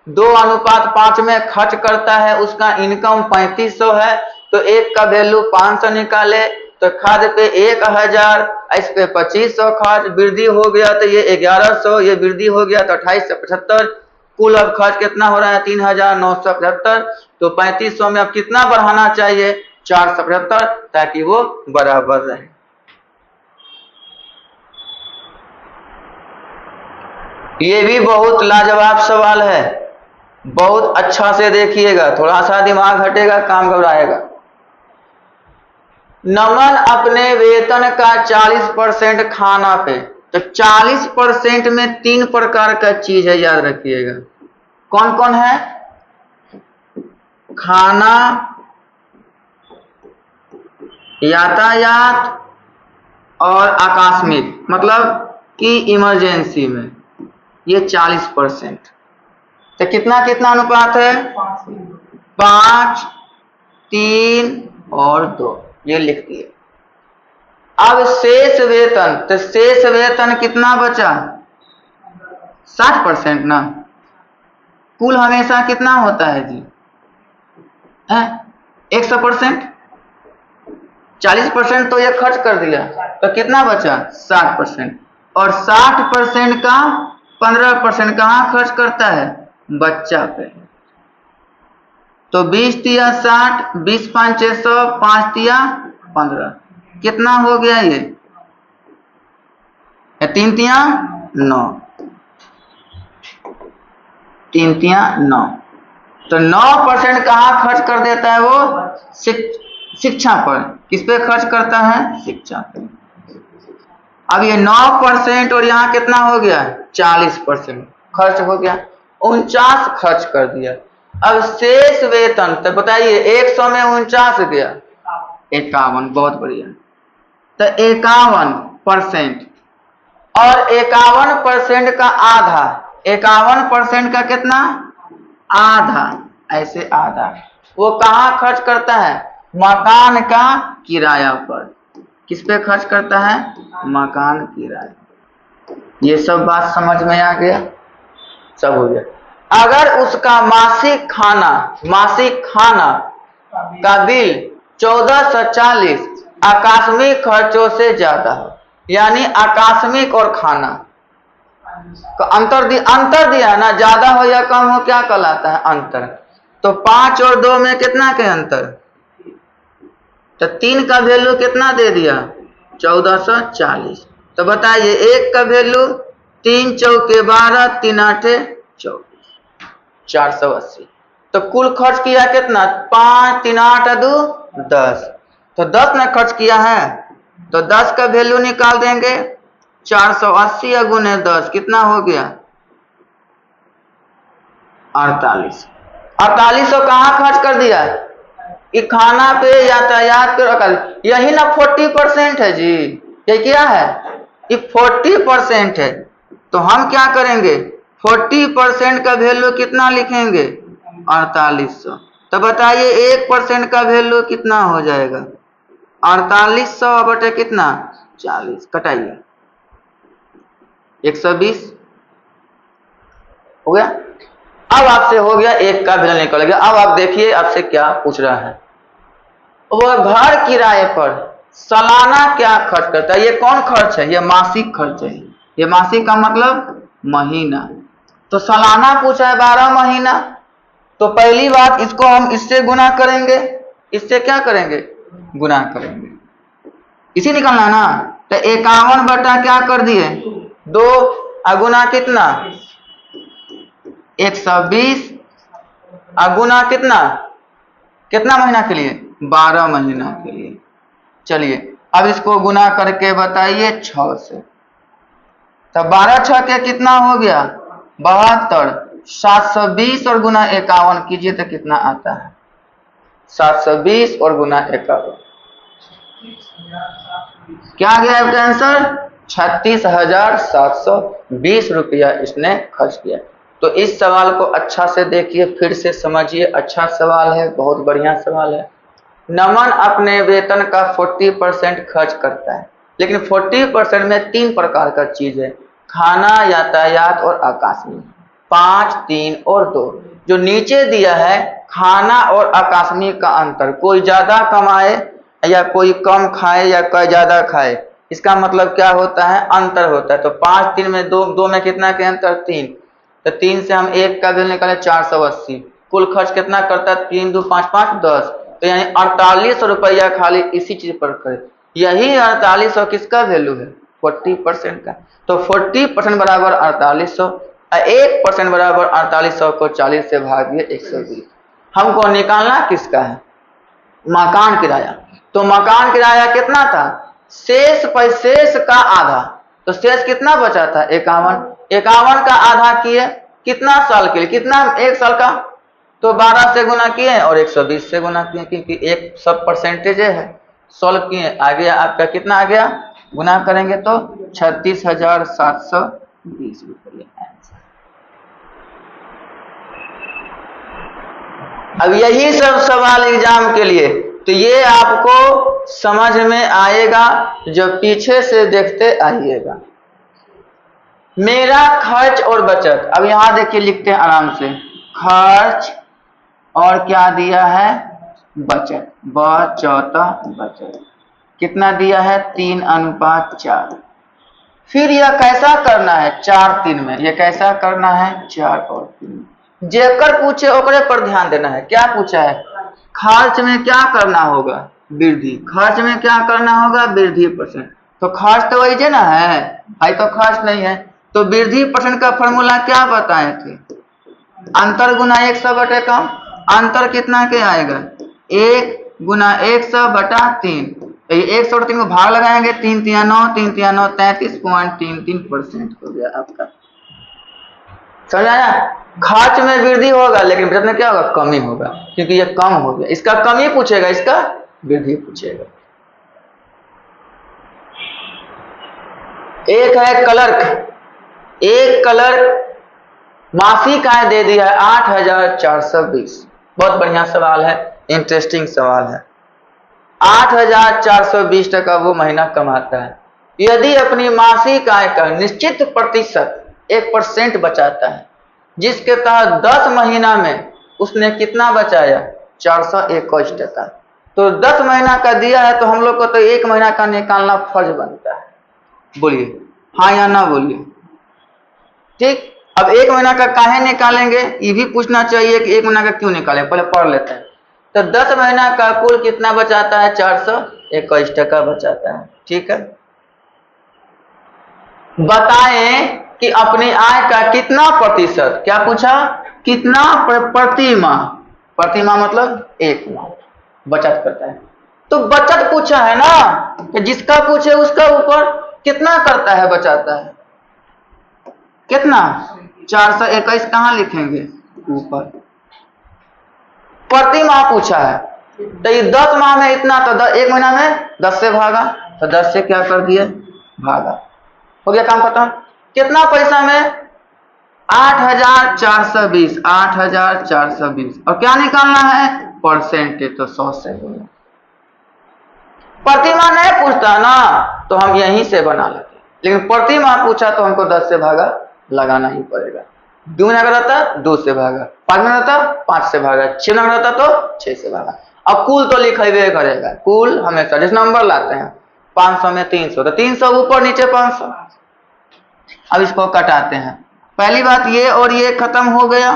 2:5 में खर्च करता है, उसका इनकम 3500 है, तो एक का वैल्यू 500 निकाले, तो खाद पे 1000, इस पे 2500 खर्च, वृद्धि हो गया तो ये 1100, ये वृद्धि हो गया तो 2875, कुल अब खर्च कितना हो रहा है 3975, तो 3500 में अब कितना बढ़ाना चाहिए 475, ताकि वो बराबर रहे। ये भी बहुत लाजवाब सवाल है, बहुत अच्छा से देखिएगा, थोड़ा सा दिमाग हटेगा काम घबराएगा। नमन अपने वेतन का 40% खाना पे, तो 40% में 3 प्रकार का चीज है, याद रखिएगा। कौन कौन है? खाना, यातायात और आकस्मिक, मतलब कि इमरजेंसी में, ये 40%। तो कितना कितना अनुपात है? 5, 3 और 2, ये लिख दिए। अब शेष वेतन, तो शेष वेतन कितना बचा? 60% ना। कुल हमेशा कितना होता है जी? 100%। 40% तो ये खर्च कर दिया, तो कितना बचा? 60%। और 60% का 15% कहाँ खर्च करता है? बच्चा पे। तो 20 तिया 60, 20 5 600, 5 तिया 15, कितना हो गया ये? 3 तिया 9, 3 तिया 9, तो 9% कहाँ खर्च कर देता है वो? शिक्षा पर। किस पे खर्च करता है? शिक्षा पे। अब ये 9% और यहाँ कितना हो गया? 40% खर्च हो गया, 49 खर्च कर दिया। अब शेष वेतन, तो बताइए 100 में 49 गया 51, बहुत बढ़िया। तो 51%, और 51% का आधा, 51% का कितना? आधा, ऐसे आधा वो कहाँ खर्च करता है? मकान का किराया पर। किस पे खर्च करता है? मकान किराया। ये सब बात समझ में आ गया? सब हो गया। अगर उसका मासिक खाना का बिल 1440 आकस्मिक खर्चों से ज्यादा हो, यानी आकस्मिक और खाना का अंतर दिया ना, ज्यादा हो या कम हो, क्या कहलाता है? अंतर। तो 5 और 2 में कितना के अंतर? तो 3 का वैल्यू कितना दे दिया? 1440। तो बताइए 1 का वैल्यू 3 चौके 12, 3 आठे 24, 480। तो कुल खर्च किया कितना? 5, 3 8 2 10, तो 10 में खर्च किया है, तो 10 का वैल्यू निकाल देंगे। 480 गुने 10 कितना हो गया? 48। 4800 कहाँ खर्च कर दिया? ये खाना पे, यातायात पे। यही ना 40% है जी, ये क्या है? ये 40% है। तो हम क्या करेंगे? 40% का वैल्यू कितना लिखेंगे? 4800। तो बताइए 1% का वैल्यू कितना हो जाएगा? 4800 बटे कितना? 40, कटाइए 120 हो गया। अब आपसे हो गया 1 का वैल्यू निकल गया। अब आप देखिए आपसे क्या पूछ रहा है, वो घर किराए पर सालाना क्या खर्च करता है? ये कौन खर्च है? ये मासिक खर्च है। ये मासिक का मतलब महीना, तो सालाना पूछा है 12 महीना। तो पहली बात, इसको हम इससे गुना करेंगे, इससे क्या करेंगे? गुना करेंगे, इसी निकलना ना। तो 51 बटा क्या कर दिए? 2, अगुना कितना? 120, अगुना कितना? कितना महीना के लिए? 12 महीना के लिए। चलिए अब इसको गुना करके बताइए 6 से। तो 12 6 के कितना हो गया? 72। 720 और गुना 51 कीजिए तो कितना आता है? 720 और गुना 51, क्या आ गया आपका आंसर? 36,720 रुपया इसने खर्च किया। तो इस सवाल को अच्छा से देखिए, फिर से समझिए, अच्छा सवाल है, बहुत बढ़िया सवाल है। नमन अपने वेतन का 40% खर्च करता है, लेकिन 40% में 3 प्रकार का चीज है, खाना, यातायात और आकस्मिक। 5, 3 और 2। जो नीचे दिया है खाना और आकस्मिक का अंतर, कोई ज्यादा कमाए या कोई कम खाए या कोई ज्यादा खाए, इसका मतलब क्या होता है, अंतर होता है। तो 5, 3 में 2 में कितना के अंतर, 3। तो 3 से हम 1 का बिल निकाले 480। कुल खर्च कितना करता है, 3 2 5 5 10। तो यानी 4800 रुपया खाली इसी चीज पर करे। यही 4800 किसका वैल्यू है, 40% का। तो 40% बराबर 4800, 1% बराबर 4800 को 40 से भागिए 120। हमको निकालना किसका है, मकान किराया। तो मकान किराया कितना था, शेष शेष का आधा। तो शेष कितना बचा था, 51। 51 का आधा किए कितना साल के लिए, कितना, 1 साल का। तो 12 से गुना किए और 120 से गुना किए, क्योंकि एक सब परसेंटेज है। सॉल्व किए, आ गया आपका कितना आ गया, गुना करेंगे तो 36,720 रुपये। अब यही सब सवाल एग्जाम के लिए, तो ये आपको समझ में आएगा जब पीछे से देखते आइएगा। मेरा खर्च और बचत, अब यहां देखिए लिखते हैं आराम से, खर्च और क्या दिया है, बचत, बचत कितना दिया है, 3:4। फिर यह कैसा करना है, 4 3 में, यह कैसा करना है, 4 और 3। जेकर पूछे ओकरे पर ध्यान देना है। क्या पूछा है, खर्च में क्या करना होगा, वृद्धि। खर्च में क्या करना होगा, वृद्धि %। तो खर्च तो वही ना है, भाई तो खर्च नहीं है। तो वृद्धि % का फॉर्मूला क्या बताए थे, अंतर गुना 100 बटे कम। अंतर कितना के आएगा, 1 गुना 100 बटा 3। 100 और 3 को भाग लगाएंगे, 3 3 9, 3 3 9, 33.33% हो गया आपका। समझ आया, खर्च में वृद्धि होगा लेकिन बचत में क्या होगा, कमी होगा, क्योंकि ये कम हो गया। इसका कमी पूछेगा, इसका वृद्धि पूछेगा। एक है क्लर्क, एक क्लर्क मासिक आय दे दिया है 8,420। बहुत बढ़िया सवाल है, इंटरेस्टिंग सवाल है। 8,420 टका वो महीना कमाता है। यदि अपनी मासिक आय का निश्चित प्रतिशत 1% बचाता है, जिसके तहत 10 महीना में उसने कितना बचाया, 421 टका। तो 10 महीना का दिया है, तो हम लोग को तो 1 महीना का निकालना फर्ज बनता है। बोलिए हाँ या ना बोलिए, ठीक। अब 1 महीना का काहे निकालेंगे, ये भी पूछना चाहिए कि 1 महीना का क्यों निकालें, पहले पढ़ लेते हैं। तो 10 महीना का कुल कितना बचाता है, 421 टका बचाता है, ठीक है। बताएं कि अपनी आय का कितना प्रतिशत, क्या पूछा, कितना प्रति माह, प्रति माह मतलब 1 माह बचत करता है। तो बचत पूछा है ना, कि जिसका पूछे उसका ऊपर कितना करता है, बचाता है कितना, 421 कहां लिखेंगे, ऊपर। प्रति माह पूछा है, तो ये 10 माह में इतना, तो 1 महीना में 10 से भागा, तो 10 से क्या कर दिए, भागा, हो गया काम खत्म। कितना पैसा में, 8,420, 8,420। और क्या निकालना है, परसेंटेज, तो 100 से बोला। प्रतिमाह नहीं पूछता ना, तो हम यहीं से बना लेते, लेकिन प्रतिमाह पूछा तो हमको 10 से भागा लगाना ही पड़ेगा। 2 महीना का रहता 2 से भागा, 5 महीना रहता 5 से भागा, 6 महीना रहता तो 6 से भागा। अब कुल तो लिखेबे करेगा, कुल हमेशा जिस नंबर लाते हैं, 500 में 300, तो 300 ऊपर नीचे 500। अब इसको कटाते हैं, पहली बात ये और ये खत्म हो गया,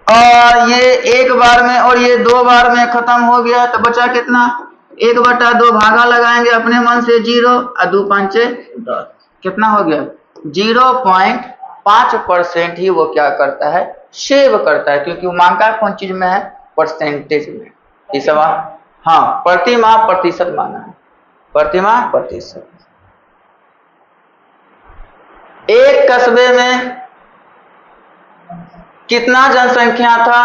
और ये 1 बार में और ये 2 बार में खत्म हो गया। तो बचा कितना, 1/2 भागा लगाएंगे अपने मन से 0, और 2 5 10, कितना हो गया, 0.5% ही वो क्या करता है, सेव करता है, क्योंकि वो मांगा कौन चीज में है, परसेंटेज में। ये सवाल हाँ, प्रति माह प्रतिशत माना है, प्रति माह प्रतिशत। एक कस्बे में कितना जनसंख्या था,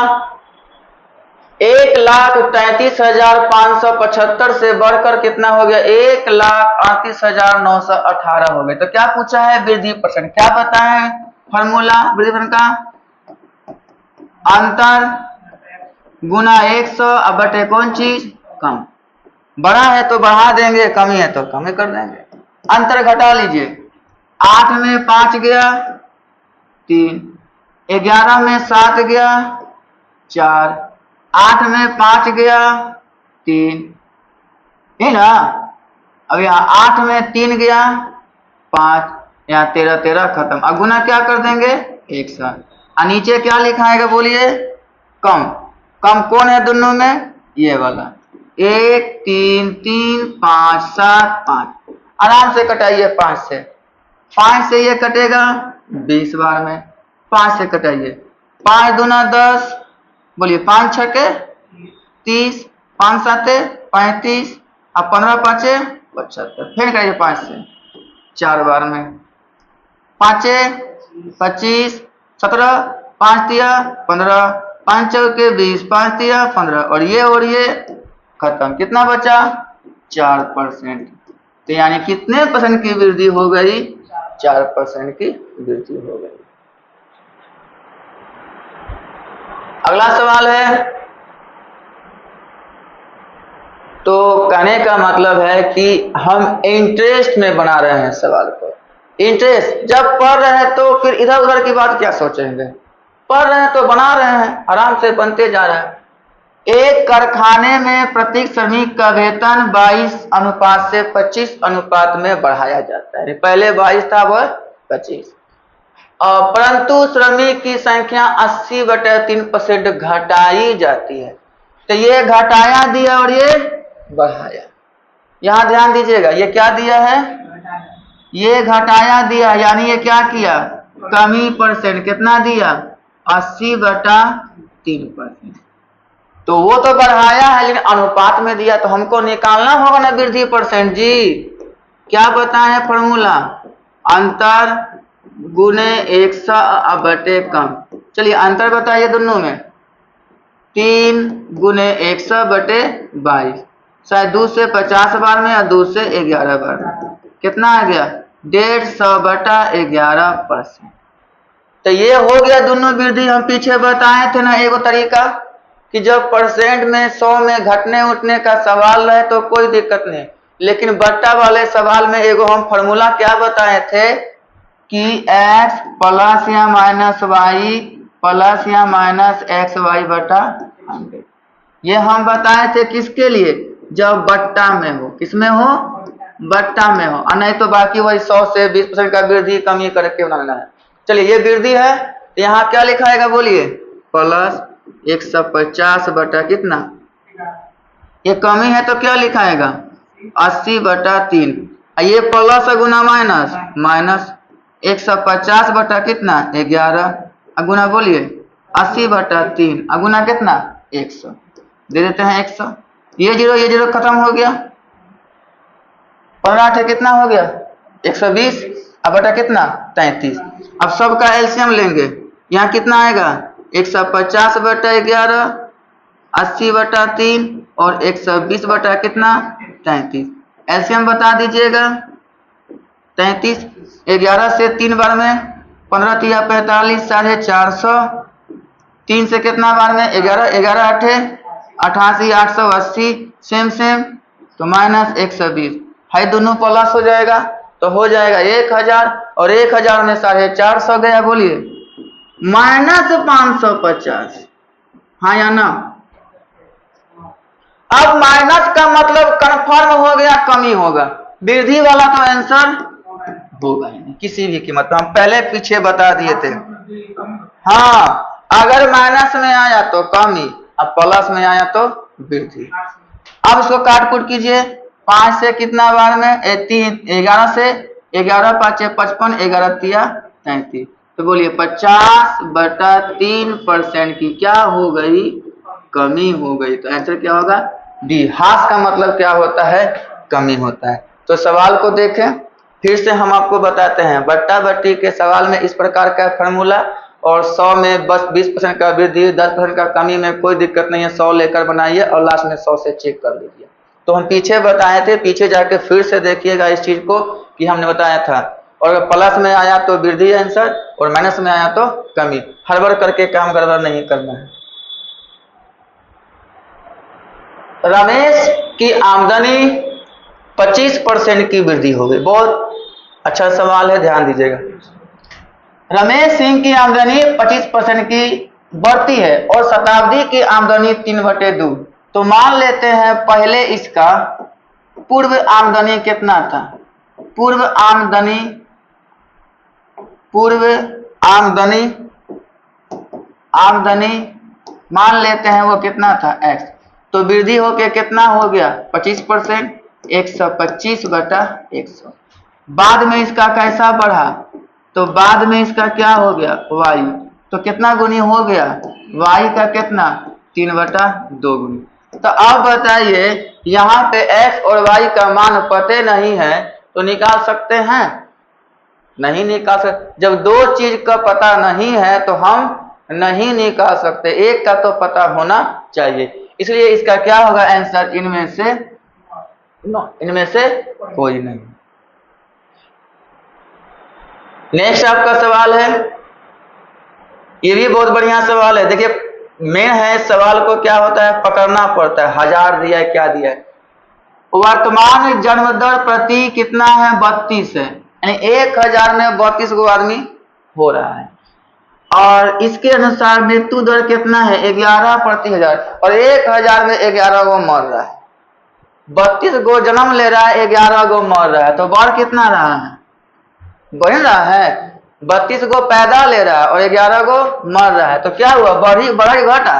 1,33,575 से बढ़कर कितना हो गया, 1,38,918 हो गए। तो क्या पूछा है, वृद्धि %। क्या बताएं फॉर्मूला वृद्धि % का, अंतर गुना 100 अब बटे कौन चीज कम। बड़ा है तो बढ़ा देंगे, कमी है तो कमी कर देंगे। अंतर घटा लीजिए, 8 में 5 गया 3, 11 में 7 गया 4, 8 में 5 गया 3, है ना। अब यहाँ 8 में 3 गया 5, यहाँ 13 13 खत्म। अब गुना क्या कर देंगे 100। नीचे क्या लिखाएगा बोलिए कम। कम कौन है दोनों में, ये वाला 1 3 3 5 7 5। आराम से कटाइए 5 से, 5 से ये कटेगा 20 बार में, 5 से कटाइए। 5 दूना 10, बोलिए 5 छके 30, 5 साते 35, अब 15 पाँचे 75। फिर करिए 5 से 4 बार में, 5 25 17, 5 दिया 15, 5 चौके 20, 5 दिया 15, और ये खत्म। कितना बचा 4%। तो यानी कितने परसेंट की वृद्धि हो गई, 4% की वृद्धि हो गई। अगला सवाल है, तो कहने का मतलब है कि हम इंटरेस्ट में बना रहे हैं सवाल को। इंटरेस्ट जब पढ़ रहे हैं तो फिर इधर उधर की बात क्या सोचेंगे, पढ़ रहे हैं तो बना रहे हैं, आराम से बनते जा रहा है। एक कारखाने में प्रत्येक श्रमिक का वेतन 22 अनुपात से 25 अनुपात में बढ़ाया जाता है। पहले 22 था, वह 25, परंतु श्रमिक की संख्या 80/3% घटाई जाती है। तो ये घटाया दिया और ये बढ़ाया। यहां ध्यान दीजिएगा, ये क्या दिया है, ये घटाया दिया, यानी ये क्या किया कमी परसेंट। कितना दिया 80/3%। तो वो तो बढ़ाया है लेकिन अनुपात में दिया, तो हमको निकालना होगा ना वृद्धि परसेंट जी। क्या बताएं फॉर्मूला, अंतर गुने 100 बटे कम। चलिए अंतर बताइए दोनों में, 3 गुने 100 बटे 22, शायद 2 से 50 बार में और 2 से 11 बार में। कितना आ गया 150/11%। तो ये हो गया दोनों वृद्धि। हम पीछे बताए थे ना एगो तरीका कि जब परसेंट में 100 में घटने उठने का सवाल रहे तो कोई दिक्कत नहीं, लेकिन बट्टा वाले सवाल में एगो हम फॉर्मूला क्या बताए थे कि x प्लस या माइनस y प्लस या माइनस xy बटा 100। ये हम बताए थे किसके लिए, जब बट्टा में हो, किसमें हो बट्टा में हो, और नहीं तो बाकी वही 100 से 20% का वृद्धि कमी करके बनाना है। चलिए ये वृद्धि है, तो यहाँ क्या लिखाएगा बोलिए प्लस 150 बटा कितना, ये कमी है तो क्या लिखाएगा 80/3, ये प्लस गुना माइनस, माइनस 150 बटा कितना 11, गुना बोलिए 80/3, गुना कितना 100, दे देते हैं 100। ये जीरो खत्म हो गया, 15 कितना हो गया 120, अब बटा कितना 33। अब सबका एलसीएम लेंगे, यहाँ कितना आएगा 150 बटा 11, 80/3 और 120 बटा कितना 33। एलसीएम बता दीजिएगा 33, 11 से 3 बार में 15 तिया 45, 450, 3 से कितना बार में 11, 11 8 88, 880, सेम तो माइनस 120 है, दोनों प्लस हो जाएगा तो हो जाएगा 1000, और 1000 में 450 गया, बोलिए माइनस 550, हाँ या ना। अब माइनस का मतलब कंफर्म हो गया कमी होगा, वृद्धि वाला तो आंसर होगा ही नहीं किसी भी कीमत पर, हम पहले पीछे बता दिए थे। हाँ अगर माइनस में आया तो कमी, अब प्लस में आया तो वृद्धि। अब इसको काट कूट कीजिए, 5 से कितना बार में 11 से 11 5 55, 11 तिया 33, तो बोलिए 50/3% की क्या हो गई कमी हो गई। तो आंसर क्या होगा डी। हास का मतलब क्या होता है कमी होता है। तो सवाल को देखें फिर से, हम आपको बताते हैं बट्टा बट्टी के सवाल में इस प्रकार का फार्मूला, और 100 में बस 20% का वृद्धि 10% का कमी में कोई दिक्कत नहीं है, 100 लेकर बनाइए और लास्ट में 100 से चेक कर लीजिए। तो हम पीछे बताए थे, पीछे जाके फिर से देखिएगा इस चीज को कि हमने बताया था, और प्लस में आया तो वृद्धि आंसर और माइनस में आया तो कमी। हड़बड़ करके काम गड़बड़ नहीं करना है। रमेश की आमदनी 25% की वृद्धि हो गई। बहुत अच्छा सवाल है, ध्यान दीजिएगा। रमेश सिंह की आमदनी 25% की बढ़ती है और शताब्दी की आमदनी 3/2। तो मान लेते हैं पहले इसका पूर्व आमदनी कितना था। पूर्व आमदनी मान लेते हैं वो कितना था, x। तो वृद्धि होके कितना हो गया 25%, 125/100। बाद में इसका कैसा बढ़ा, तो बाद में इसका क्या हो गया y। तो कितना गुनी हो गया y का कितना 3/2 गुनी। तो अब बताइए यहाँ पे x और y का मान पते नहीं है तो निकाल सकते हैं, नहीं निकाल सकते। जब दो चीज का पता नहीं है तो हम नहीं निकाल सकते, एक का तो पता होना चाहिए। इसलिए इसका क्या होगा आंसर, इनमें से कोई नहीं। नेक्स्ट आपका सवाल है, ये भी बहुत बढ़िया सवाल है। देखिए मेन है सवाल को क्या होता है, पकड़ना पड़ता है। 1000 दिया है, क्या दिया है। वर्तमान जन्म दर प्रति कितना है 32 है, यानी 1000 में 32 गो आदमी हो रहा है। और इसके अनुसार मृत्यु दर कितना है 11/1000 और 1000 में 11 गो मर रहा है। 32 गो जन्म ले रहा है, 11 गो मर रहा है, तो बढ़ कितना रहा है, बढ़ रहा है। 32 गो पैदा ले रहा है और 11 गो मर रहा है, तो क्या हुआ, बढ़ी घटा।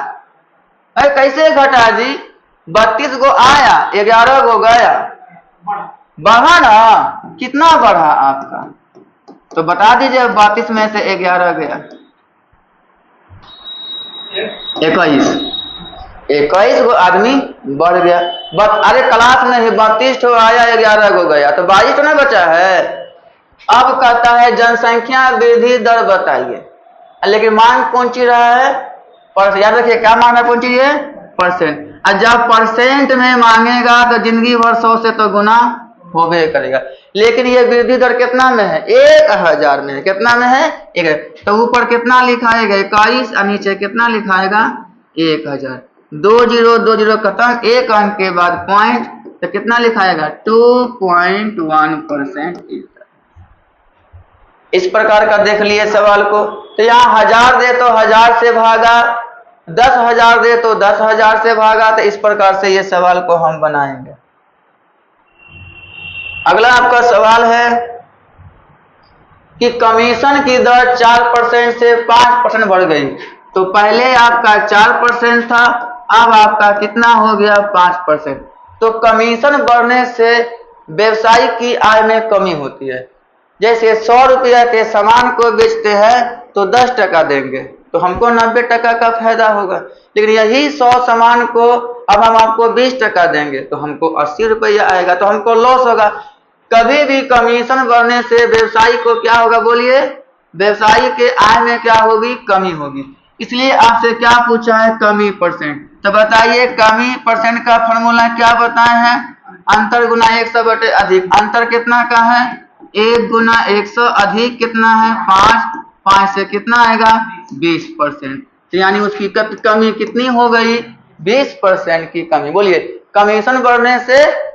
अरे कैसे घटा जी, 32 गो आया 11 गो गया, बढ़ा ना, कितना बढ़ा आपका, तो बता दीजिए। 32 में से 11 गया 21 गो आदमी बढ़ गया। अरे क्लास में ही 32 ठो आया 11 गो गया, तो 22 तो ना बचा है। अब कहता है जनसंख्या वृद्धि दर बताइए, लेकिन मांग कौन चीज रहा है, परसेंट। याद रखिए क्या मांगना कौन चीज है, परसेंट। और जब परसेंट में मांगेगा तो जिंदगी भर 100 से तो गुना होबे करेगा। लेकिन ये वृद्धि दर कितना में है, 1000 में है। कितना में है, 1। तो ऊपर कितना लिखाएगा 21 और नीचे कितना लिखाएगा 1000। 20 खत्म, एक अंक के बाद पॉइंट, तो कितना लिखाएगा 2.1%। इस प्रकार का देख लिए सवाल को। तो यहाँ 1000 दे तो 1000 से भागा, 10,000 दे तो 10,000 से भागा। तो इस प्रकार से ये सवाल को हम बनाएंगे। अगला आपका सवाल है कि कमीशन की दर 4% से 5% बढ़ गई। तो पहले आपका 4% था, अब आपका कितना हो गया 5%। तो कमीशन बढ़ने से व्यवसायी की आय में कमी होती है। जैसे 100 रुपया के सामान को बेचते हैं तो 10 टका देंगे, तो हमको 90 टका का फायदा होगा। लेकिन यही 100 सामान को अब हम आपको 20 टका देंगे तो हमको 80 रुपया आएगा, तो हमको लॉस होगा। कभी भी कमीशन बढ़ने से व्यवसायी को क्या होगा, बोलिए, व्यवसायी के आय में क्या होगी, कमी होगी। इसलिए आपसे क्या पूछा है, कमी परसेंट। तो बताइए कमी परसेंट का फॉर्मूला क्या बताए हैं, अंतर गुना 100 बटे अधिक। अंतर कितना का है 1 गुना 100 अधिक कितना है 5 से कितना आएगा 20%। तो यानी उसकी कमी कितनी हो गई 20% की कमी। बोलिए कमीशन बढ़ने से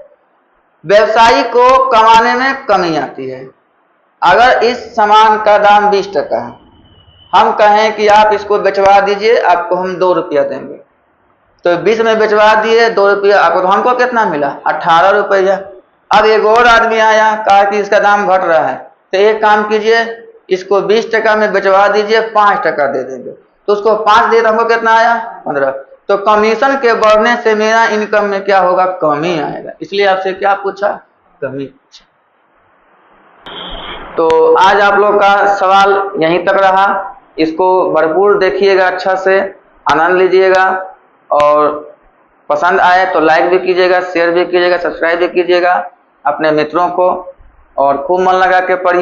व्यवसायी को कमाने में कमी आती है। अगर इस सामान का दाम 20 टका है, हम कहें कि आप इसको बेचवा दीजिए, आपको हम 2 रुपया देंगे, तो 20 में बेचवा दिए 2 रुपया आपको, तो हमको कितना मिला 18 रुपया। अब एक और आदमी आया, कहा कि इसका दाम घट रहा है, तो एक काम कीजिए, इसको 20 टका में बेचवा दीजिए, 5 टका दे देंगे, तो उसको 5 दे, तो हमको कितना आया 15। तो कमीशन के बढ़ने से मेरा इनकम में क्या होगा, कमी आएगा। इसलिए आपसे क्या पूछा, कमी पूछा। तो आज आप लोग का सवाल यहीं तक रहा। इसको भरपूर देखिएगा, अच्छा से आनंद लीजिएगा, और पसंद आए तो लाइक भी कीजिएगा, शेयर भी कीजिएगा, सब्सक्राइब भी कीजिएगा अपने मित्रों को, और खूब मन लगा के पढ़िए।